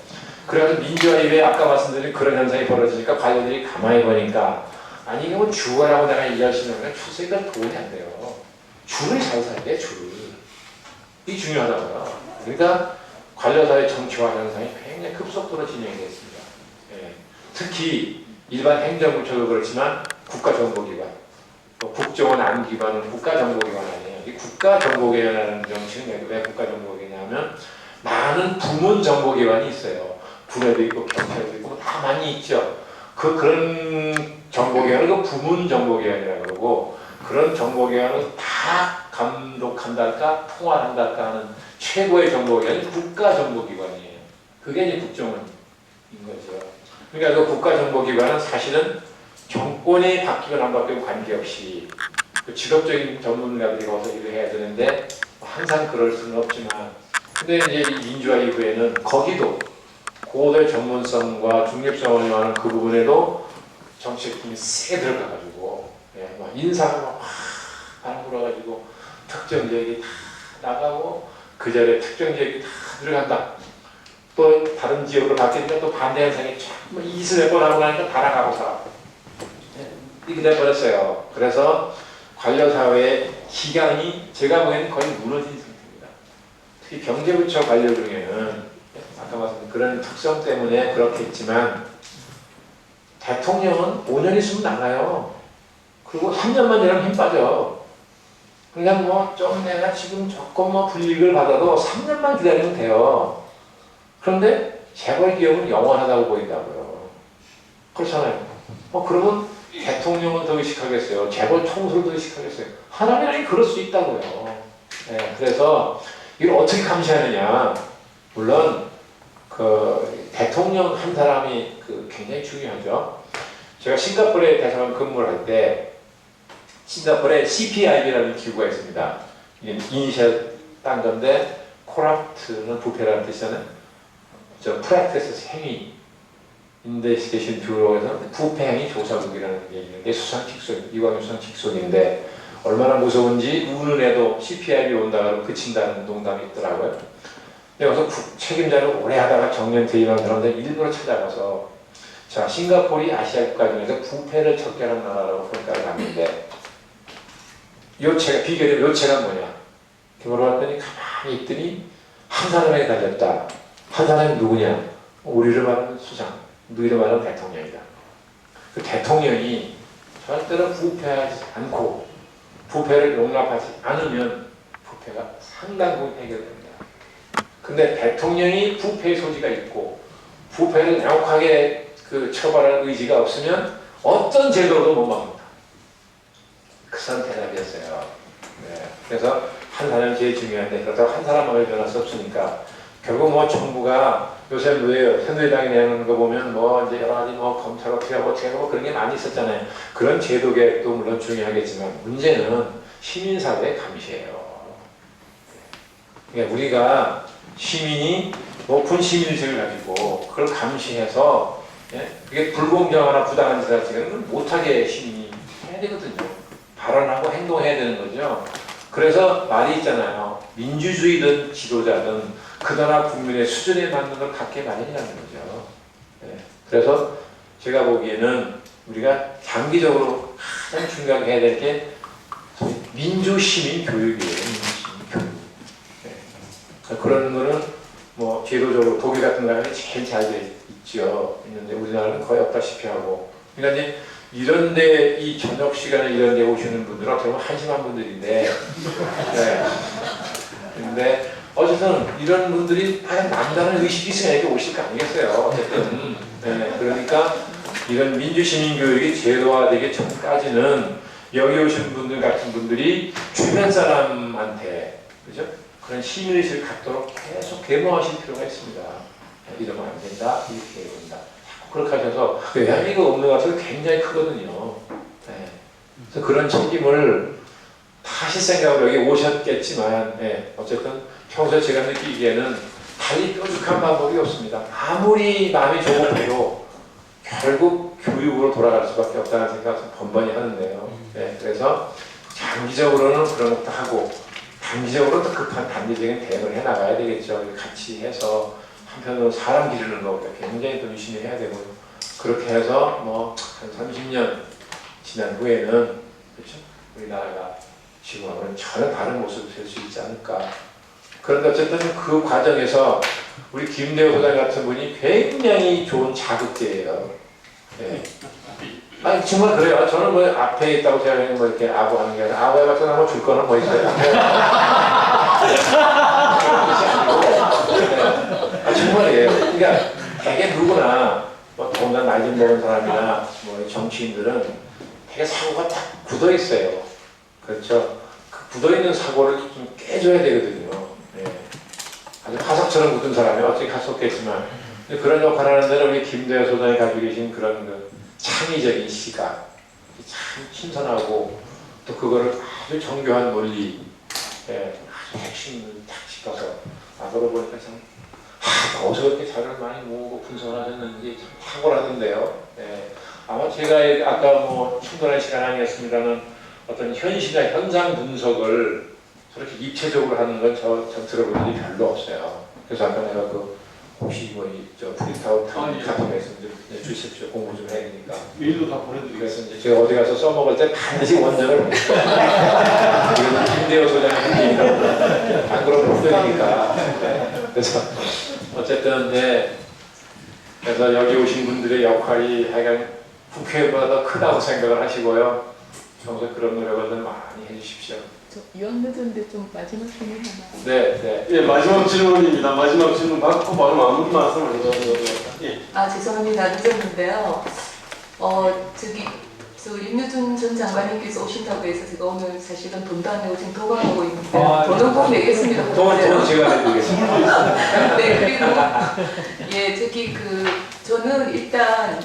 Speaker 2: 그래서 민주화 이후에 아까 말씀드린 그런 현상이 벌어지니까 관료들이 가만히 보니까 아니 이게 뭐 주거라고 내가 일하시는 거는 출세가 도움이 안 돼요. 줄을 잘 서야 돼 줄을. 이게 중요하다고요. 그러니까 관료사회 정치화 현상이 굉장히 급속도로 진행이 됐습니다. 예. 특히 일반 행정부처도 그렇지만 국가정보기관, 국정원 안기관은 국가정보기관 아니에요. 이 국가정보기관이라는 정치는 왜 국가정보기관이냐면 많은 부문 정보기관이 있어요. 군에도 있고 경찰도 있고 다 많이 있죠. 그런 정보기관을 그 부문 정보기관이라고 그러고 그런 정보기관을 다 감독한달까 통화한달까 하는 최고의 정보기관이 국가정보기관이에요. 그게 이제 국정원인 거죠. 그러니까 그 국가정보기관은 사실은 정권이 바뀌거나 안 바뀌고 관계없이 그 직업적인 전문가들이 가서 일을 해야 되는데 항상 그럴 수는 없지만 근데 이제 민주화 이후에는 거기도 고도의 전문성과 중립성을 요하는 그 부분에도 정치팀이 세게 들어가가지고 인사가 막 바람 불어가지고 특정 지역이 다 나가고 그 자리에 특정 지역이 다 들어간다. 또 다른 지역으로 바뀌니까 또 반대 현상이 참 이슬 몇 번 하고 나니까 다 나가고 살아. 이렇게 돼버렸어요. 그래서 관료사회의 기강이 제가 보기에는 거의 무너진 상태입니다. 특히 경제부처 관료 중에는 아까 말씀드린 그런 특성 때문에 그렇겠지만 대통령은 5년 있으면 나가요. 그리고 3년만 되면 힘 빠져. 그냥 뭐 좀 내가 지금 조금 뭐 불이익을 받아도 3년만 기다리면 돼요. 그런데 재벌 기업은 영원하다고 보인다고요. 그렇잖아요. 그러면 대통령은 더 의식하겠어요. 재벌 총수를 더 의식하겠어요. 하나님이 그럴 수 있다고요. 네, 그래서 이걸 어떻게 감시하느냐. 물론 그 대통령 한 사람이 굉장히 중요하죠. 제가 싱가포르에 대사관 근무를 할 때 싱가포르에 CPIB라는 기구가 있습니다. 이게 이니셜 딴 건데 코랍트는 부패라는 뜻이잖아요. 프랙티스 행위 인베스티게이션 뷰로에서 부패 행위 조사국이라는 게 있는데 수상 직속, 이광유 수상 직속인데 얼마나 무서운지 운운에도 CPIB 온다 그러면 그친다는 농담이 있더라고요. 그래서 책임자를 오래 하다가 정년 퇴임한 사람들 일부러 찾아가서 자, 싱가포르이 아시아 국가 중에서 부패를 척결한 나라라고 평가를 하는데 요체가 비결이 요체가 뭐냐? 물어봤더니 가만히 있더니 한 사람에게 달렸다. 한 사람이 누구냐? 우리를 말하는 수장, 너희를 말하는 대통령이다. 그 대통령이 절대로 부패하지 않고 부패를 용납하지 않으면 부패가 상당 부분 해결됩니다. 근데 대통령이 부패의 소지가 있고 부패를 명확하게 처벌할 의지가 없으면 어떤 제도로도 못 막는다. 그 사람 대답이었어요. 네. 그래서 한 사람이 제일 중요한데 그렇다고 한 사람만을 변할 수 없으니까 결국 뭐 정부가 요새 뭐예요? 새누리당이 내놓는 거 보면 뭐 이제 여러 가지 뭐 검찰 어떻게 하고 그런 게 많이 있었잖아요. 그런 제도 계획도 물론 중요하겠지만 문제는 시민사회의 감시예요. 그러니까 우리가 시민이 높은 시민의식을 가지고 그걸 감시해서 그게 불공정하거나 부당한 짓을 지금 못하게 시민이 해야 되거든요. 발언하고 행동해야 되는 거죠. 그래서 말이 있잖아요. 민주주의든 지도자든 그 나라 국민의 수준에 맞는 걸 갖게 마련이라는 거죠. 그래서 제가 보기에는 우리가 장기적으로 가장 중요하게 해야 될 게 민주시민 교육이에요. 민주시민 교육. 그런 거는 뭐 제도적으로 독일 같은 나라는 제일 잘 돼 있죠. 있는데 우리나라는 거의 없다시피 하고. 그러니까 이제 이런데 이 저녁 시간에 이런데 오시는 분들은 어떻게 보면 한심한 분들인데, 네. 근데 어쨌든 이런 분들이 과연 남다른 의식이 있어야 이렇게 오실 거 아니겠어요. 어쨌든. 네. 그러니까 이런 민주시민 교육이 제도화되기 전까지는 여기 오신 분들 같은 분들이 주변 사람한테 그죠? 그런 시민의식을 갖도록 계속 계모하실 필요가 있습니다. 이러면 안 된다, 이렇게 해야 된다. 그렇게 하셔서 외향이가 없는 것 같아서 굉장히 크거든요. 네. 그래서 그런 책임을 다시 생각을 여기 오셨겠지만 어쨌든 평소에 제가 느끼기에는 달리 뾰족한 방법이 없습니다. 아무리 마음이 조급해도 결국 교육으로 돌아갈 수밖에 없다는 생각을 번번이 하는데요. 네. 그래서 장기적으로는 그런 것도 하고 단기적으로 또 급한 단기적인 대응을 해나가야 되겠죠. 같이 해서 한편으로 사람 기르는 거 굉장히 또 열심히 해야 되고요. 그렇게 해서 뭐 한 30년 지난 후에는 그렇죠? 우리나라가 지금하고는 전혀 다른 모습을 볼 수 있지 않을까. 그런데 어쨌든 그 과정에서 우리 김대호 소장 같은 분이 굉장히 좋은 자극제예요. 네. 아니 정말 그래요. 저는 뭐 앞에 있다고 생각하면 뭐 이렇게 아부하는 게 아니라 아부에 같은 거 줄 거는 뭐 있어요. 정말이에요. 그러니까 되게 누구나 뭐 돈나 나이 좀 먹은 사람이나 뭐 정치인들은 되게 사고가 딱 굳어 있어요. 그렇죠. 그 굳어 있는 사고를 좀 깨줘야 되거든요. 네. 아주 화석처럼 굳은 사람이 어떻게 할 수 없겠지만 그런 역할을 하는 데는 우리 김대호 소장이 가지고 계신 그런 그 창의적인 시각, 참 신선하고 또 그거를 아주 정교한 논리, 아주 핵심을 딱 짚어서 앞으로 보니까 참 어디서 그렇게 자료를 많이 모으고 분석을 하셨는지 참 탁월하던데요. 아마 제가 아까 뭐 충분한 시간 아니었습니다는 어떤 현실이나 현상 분석을 저렇게 입체적으로 하는 건 전 들어본 일이 별로 없어요. 그래서 아까 내가 혹시 저 프린트아웃 같은 거 있으면 좀 주십시오. 공부 좀 해야 되니까.
Speaker 1: 메일도 다 보내드리겠습니다.
Speaker 2: 그래서 이제 제가 어디 가서 써먹을 때 반드시 원전을 이건 김대호 소장의 힘이니까 안 그러면 후회니까. 그래서 어쨌든 그래서 여기 오신 분들의 역할이 하여간 국회보다 더 크다고 생각을 하시고요. 평소에 그런 노력을 좀 많이 해주십시오.
Speaker 6: 저 유언 늦었는데 좀 마지막 질문 하나.
Speaker 2: 네, 네.
Speaker 1: 예, 마지막 질문입니다. 마지막 질문 받고 바로 마무리 말씀을 해주세요. 예.
Speaker 6: 아 죄송합니다. 늦었는데요. 저 윤여준 전 장관님께서 오신다고 해서 제가 오늘 사실은 돈도 안 내고 지금 도망하고 있는데 돈은 꼭 내겠습니다.
Speaker 2: 돈 제가 내드리겠습니다.
Speaker 6: 네 그리고 저는 일단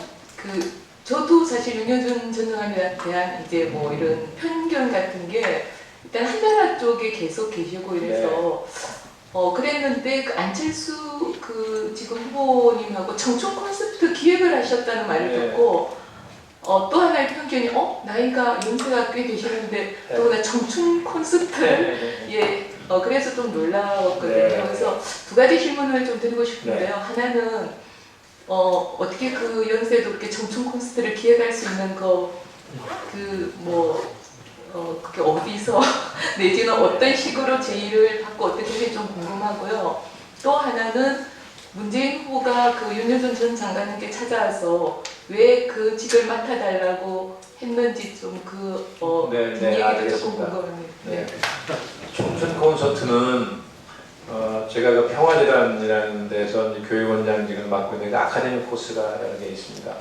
Speaker 6: 저도 사실 윤여준 전 장관에 대한 이제 뭐 이런 편견 같은 게 일단 한나라 쪽에 계속 계시고 이래서 그랬는데 그 안철수 지금 후보님하고 청춘 콘서트 기획을 하셨다는 말을
Speaker 2: 네.
Speaker 6: 듣고 또 하나의 편견이 나이가 연세가 꽤 되시는데 또나 청춘 콘서트를 그래서 좀 놀라웠거든요.
Speaker 2: 네.
Speaker 6: 그래서 두 가지 질문을 좀 드리고 싶은데요. 하나는 어떻게 그 연세도 그렇게 청춘 콘서트를 기획할 수 있는 그게 어디서 내지는 어떤 식으로 제의를 받고 어떻게 되는지 좀 궁금하고요. 또 하나는 문재인 후보가 윤여준 전 장관님께 찾아와서 왜 그 직을 맡아달라고 했는지 좀 뒷얘기도 조금
Speaker 2: 알겠습니다.
Speaker 6: 궁금합니다.
Speaker 2: 네. 청춘 콘서트는 제가 그 평화재단이라는 데서 이제 교육원장직을 맡고 있는 아카데미 코스가 여러 개 있습니다.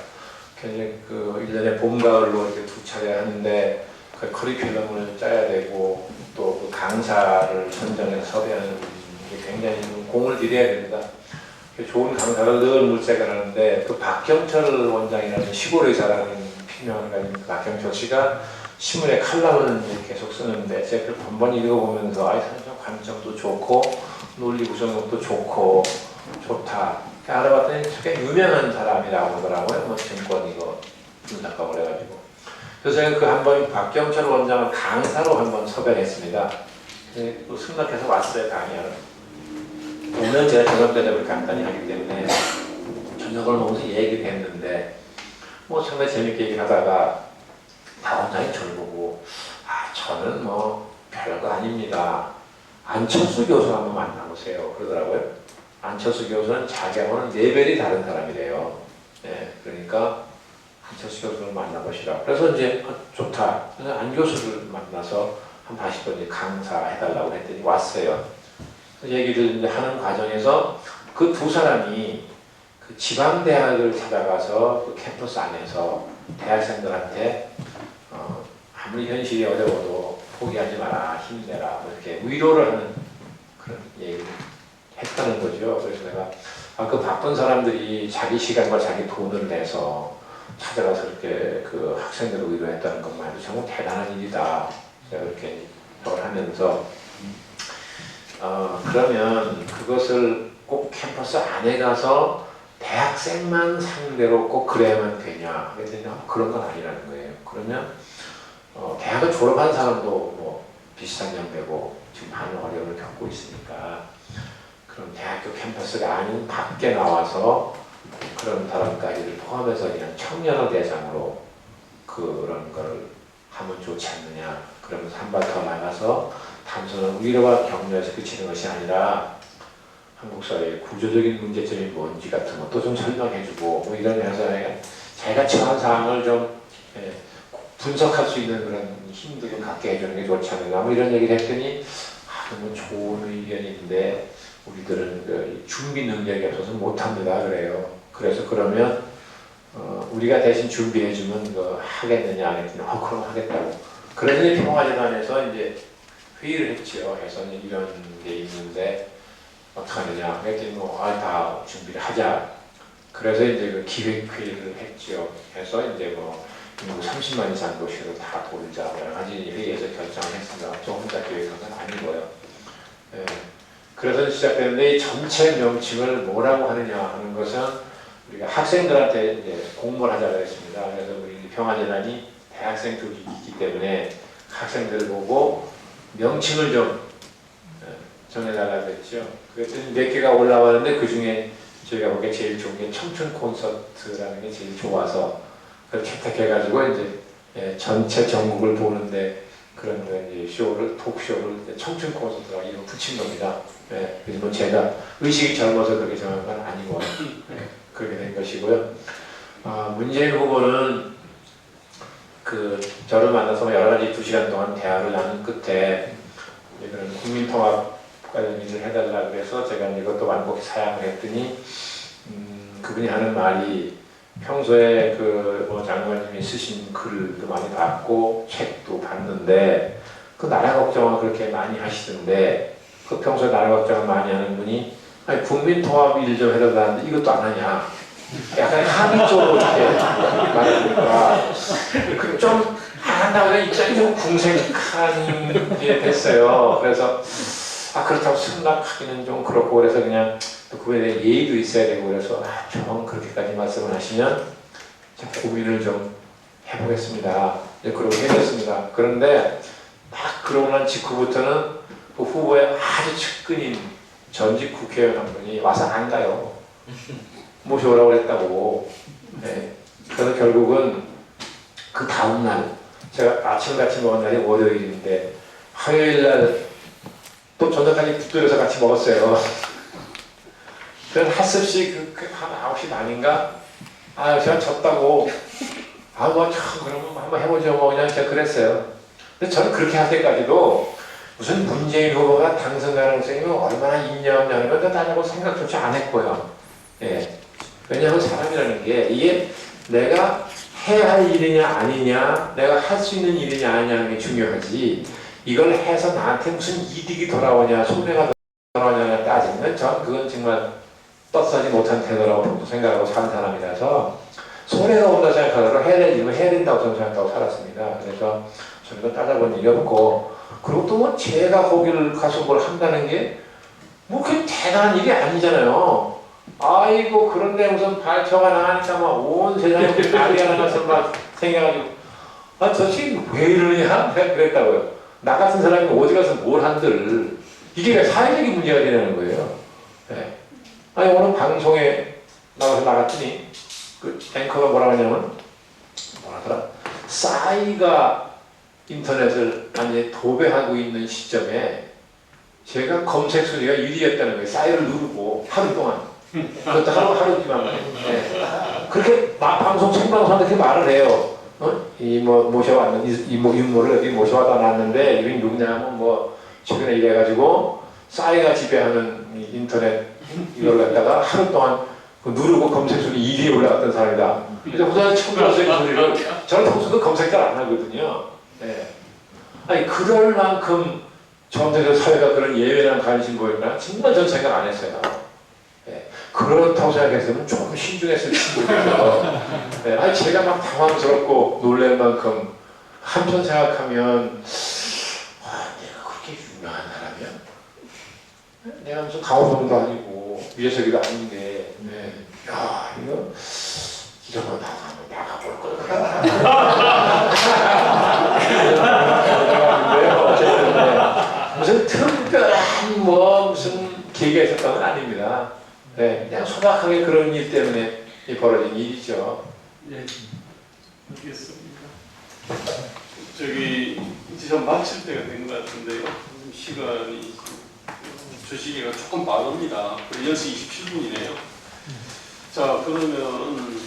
Speaker 2: 굉장히 1년에 봄, 가을로 이렇게 두 차례 하는데 그 커리큘럼을 짜야 되고 또 그 강사를 선정해서 섭외하는 게 굉장히 공을 들여야 됩니다. 좋은 강사를 늘 물색을 하는데 그 박경철 원장이라는 시골 의사라는 필명을 가진 그 박경철 씨가 신문에 칼럼을 계속 쓰는데 제가 그걸 번번이 읽어보면서 선정 관점도 좋고 논리 구성력도 좋고 좋다. 알아봤더니 되게 유명한 사람이라고 하더라고요. 증권 이거 분석가고 해가지고. 그래서 제가 한번 박경철 원장을 강사로 한번 섭외했습니다. 또 승낙해서 왔어요, 강의하러. 오늘 제가 저녁 대접을 간단히 하기 때문에 저녁을 먹으면서 얘기를 했는데 상당히 재밌게 얘기를 하다가 박 원장이 저를 보고 저는 별거 아닙니다. 안철수 교수 한번 만나보세요. 그러더라고요. 안철수 교수는 자기하고는 레벨이 다른 사람이래요. 네, 그러니까 안철수 교수를 만나보시라. 그래서 이제 좋다. 그래서 안 교수를 만나서 한 40분 강사해달라고 했더니 왔어요. 얘기를 이제 하는 과정에서 그 두 사람이 그 지방대학을 찾아가서 그 캠퍼스 안에서 대학생들한테 아무리 현실이 어려워도 포기하지 마라, 힘내라, 이렇게 위로를 하는 그런 얘기를 했다는 거죠. 그래서 내가 그 바쁜 사람들이 자기 시간과 자기 돈을 내서 찾아가서 이렇게 그 학생들을 위로했다는 것만 해도 정말 대단한 일이다. 제가 이렇게 생각을 하면서 그러면 그것을 꼭 캠퍼스 안에 가서 대학생만 상대로 꼭 그래야만 되냐? 그랬더니 그런 건 아니라는 거예요. 그러면 대학을 졸업한 사람도 비슷한 연배고 지금 많은 어려움을 겪고 있으니까 그런 대학교 캠퍼스가 아닌 밖에 나와서 그런 사람까지를 포함해서 그냥 청년을 대상으로 그런 걸 하면 좋지 않느냐. 그러면서 한 발 더 나가서 단순한 위로와 격려에서 그치는 것이 아니라 한국 사회의 구조적인 문제점이 뭔지 같은 것도 좀 설명해주고 이러면서 자기가 처한 상황을 좀 분석할 수 있는 그런 힘도 좀 갖게 해주는 게 좋지 않는가 이런 얘기를 했더니 너무 좋은 의견인데 우리들은 그 준비 능력이 없어서 못합니다 그래요. 그래서 그러면 우리가 대신 준비해주면 하겠느냐 하겠더니 그럼 하겠다고. 그러더니 평화재단에서 이제 회의를 했죠. 해서 이런 게 있는데 어떡하느냐. 그랬더니 다 준비를 하자. 그래서 이제 그 기획회의를 했죠. 해서 이제 인구 30만 이상 도시로 다 돌자. 여러 가지 회의에서 결정을 했습니다. 저 혼자 계획한 건 아니고요. 예. 그래서 시작되는데 이 전체 명칭을 뭐라고 하느냐 하는 것은 우리가 학생들한테 이제 공모를 하자고 했습니다. 그래서 우리 평화재단이 대학생 쪽이 있기 때문에 학생들을 보고 명칭을 좀 정해달라고 했죠. 그랬더니 몇 개가 올라왔는데 그 중에 저희가 보기에 제일 좋은 게 청춘 콘서트라는 게 제일 좋아서 그걸 채택해가지고 이제 전체 전국을 보는데 그런 이제 토크쇼를 청춘 콘서트라고 이름 붙인 겁니다. 그래서 제가 의식이 젊어서 그렇게 정한 건 아니고 그렇게 된 것이고요. 문재인 후보는 저를 만나서 여러 가지 2시간 동안 대화를 나눈 끝에 이제 그런 국민통합 관련 일을 해달라고 해서 제가 이것도 완곡히 사양을 했더니 그분이 하는 말이 평소에 뭐 장관님이 쓰신 글도 많이 봤고 책도 봤는데 그 나라 걱정을 그렇게 많이 하시던데 그 평소에 나라 걱정을 많이 하는 분이 아니 국민통합 일 좀 해달라는데 이것도 안 하냐 약간 합의적으로 이렇게 말해보니까 좀 한다고 해서 입장이 좀 궁색한 게 됐어요. 그래서 그렇다고 승낙하기는 좀 그렇고 그래서 그냥 또 그거에 대한 예의도 있어야 되고 그래서 좀 그렇게까지 말씀을 하시면 좀 고민을 좀 해보겠습니다. 이제 그러고 해줬습니다. 그런데 딱 그러고 난 직후부터는 그 후보의 아주 측근인 전직 국회의원 한 분이 와서 안 가요. 모셔오라고 했다고. 네. 그래서 결국은 그 다음날 제가 아침 같이 먹은 날이 월요일인데 화요일날 또 저녁까지 붙들어서 같이 먹었어요. 그래서 하습시 한 9시 반인가 제가 졌다고 뭐 참 그러면 한번 해보죠 뭐 그냥 제가 그랬어요. 근데 저는 그렇게 할 때까지도 무슨 문재인 후보가 당선 가능성이 얼마나 있냐 없냐는 건 다냐고 생각조차 안 했고요. 예. 왜냐하면 사람이라는 게 이게 내가 해야 할 일이냐 아니냐 내가 할 수 있는 일이냐 아니냐는 게 중요하지 이걸 해서 나한테 무슨 이득이 돌아오냐 손해가 돌아오냐 따지면 전 그건 정말 떳하지 못한 태도라고 생각하고 사는 사람이라서 손해가 온다 생각하더라도 해야 될 일은 해야 된다고 저는 생각하고 살았습니다. 그래서 저는 이거 따져본 일이 없고 그리고 또 뭐 제가 거기를 가서 뭘 한다는 게 뭐 그게 대단한 일이 아니잖아요. 아이고 그런데 무슨 발표가 나가니까 막 온 세상에 난리가 나서 막 생겨가지고 저 지금 왜 이러냐 그랬다고요. 나 같은 사람이 어디 가서 뭘 한들 이게 사회적인 문제가 되는 거예요. 네. 아니 오늘 방송에 나갔더니 그 앵커가 뭐라고 하냐면 뭐라더라 싸이가 인터넷을 완전히 도배하고 있는 시점에 제가 검색 순위가 1위였다는 거예요. 싸이를 누르고 하루 동안 그것도 하루지만 네. 그렇게 방송 생방송한테 그렇게 말을 해요. 모셔왔는 인물을 여기 모셔와다 놨는데 이분이 누구냐면 뭐 최근에 이래가지고 싸이가 지배하는 인터넷 이걸 갖다가 하루 동안 누르고 검색 순위 1위에 올라갔던 사람이다. 그래서 우선 처음 들었어요 이 소리를. 저는 평소도 검색 잘 안 하거든요. 네. 아니 그럴 만큼 전체적 사회가 그런 예외란 관심 보였나? 정말 전 생각 안 했어요. 네. 그렇다고 생각했으면 조금 신중했을지 모르겠어요. 네. 아니 제가 막 당황스럽고 놀랄 만큼 한편 생각하면 내가 그렇게 유명한 사람이야? 내가 무슨 강호동도 아니고 위에서기도 아닌데 네. 야 이런 거 나가볼 걸 무슨 특별한 무슨 계기가 있었던 건 아닙니다. 네, 그냥 소박하게 그런 일 때문에 벌어진 일이죠.
Speaker 1: 예, 알겠습니다. 이제 좀 마칠 때가 된 것 같은데요. 시간이 주시기가 조금 빠릅니다. 10시 27분이네요. 자, 그러면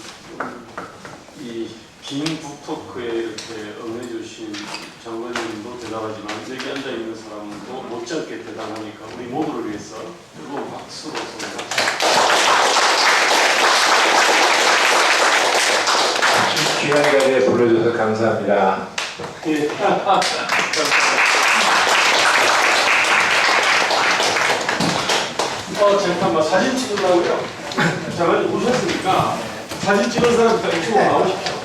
Speaker 1: 이 긴 북토크에 이렇게 응해주신 장관님도 대단하지만 여기 앉아있는 사람도 못지않게 대단하니까 우리 모두를 위해서 뜨거운 박수로
Speaker 2: 귀한 자리에 불러줘서 감사합니다.
Speaker 1: 예. 잠깐만 사진 찍으려고요. 장관님 오셨으니까 사진 찍은 사람 이쪽으로 나오십시오.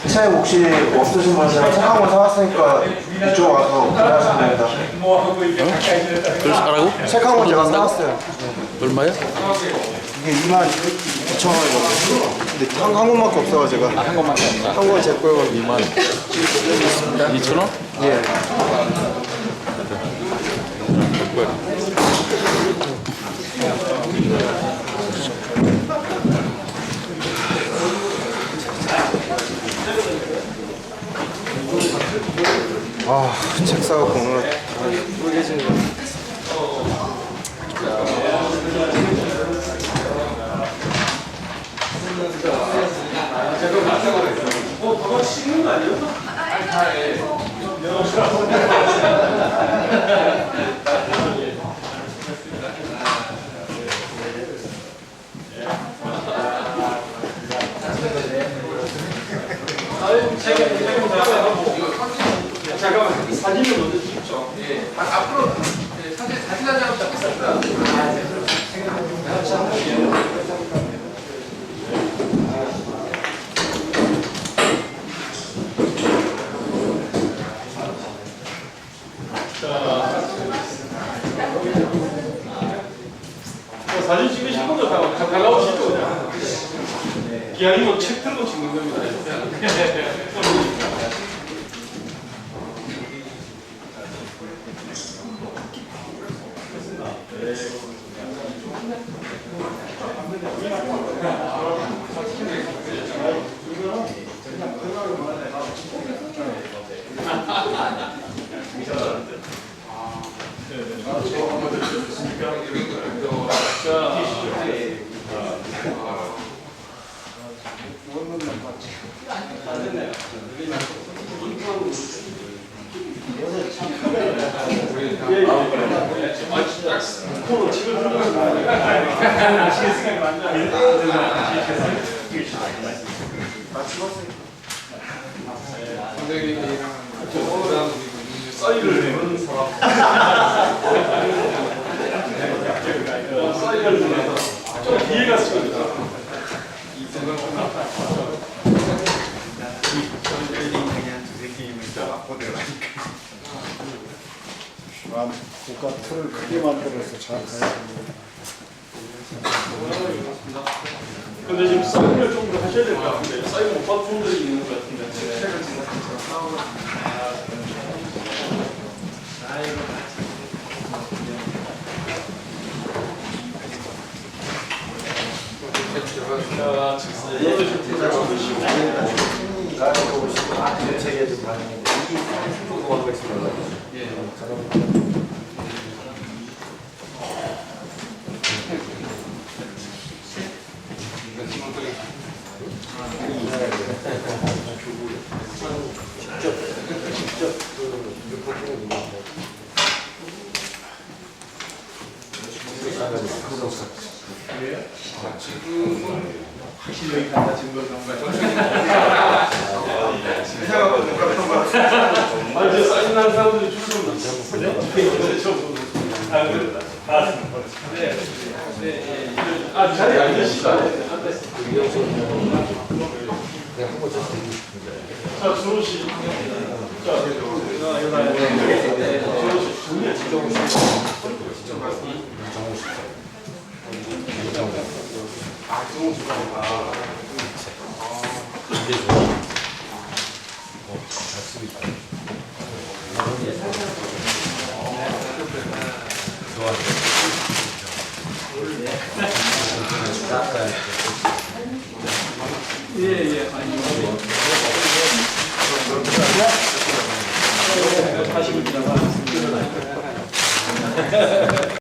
Speaker 3: 차에 혹시 없으신 분 제가 차 한번 사왔으니까 이쪽 와서 구매하시면 됩니다.
Speaker 7: 그걸 사라고?
Speaker 3: 책 한 권 제가 사왔어요.
Speaker 7: 얼마야?
Speaker 3: 이게 22,000원이거든요. 근데 한 권밖에 없어요 제가.
Speaker 7: 한 권밖에 없나?
Speaker 3: 한 권 제 거고
Speaker 7: 2만 2,000원?
Speaker 3: 예. 책 사갖고 오늘 꿀개지네.
Speaker 1: 제가 그거 씻는 거 아니었나? 잠깐만 사진을 먼저 찍죠.
Speaker 8: 앞으로 사진 한 장을 딱 했습니다.
Speaker 1: 사진 찍으신 분들 다 나오시죠 그냥. 기왕이면 책 들고 찍는 겁니다. 사이를 내는 사람. 사이를 내는 사람. 좀 뒤에 가서 찍어주자.
Speaker 5: 국가 틀을 크게 만들어서 잘 가야 됩니다.
Speaker 1: 근데 지금 사인을 좀 더 하셔야 될 것 같은데 사인 못 받은 분들이 있는 것 같은데 책을 이제 사인한 사람들이 줄서 자리에 앉으시다. 자, 주호 씨. 자,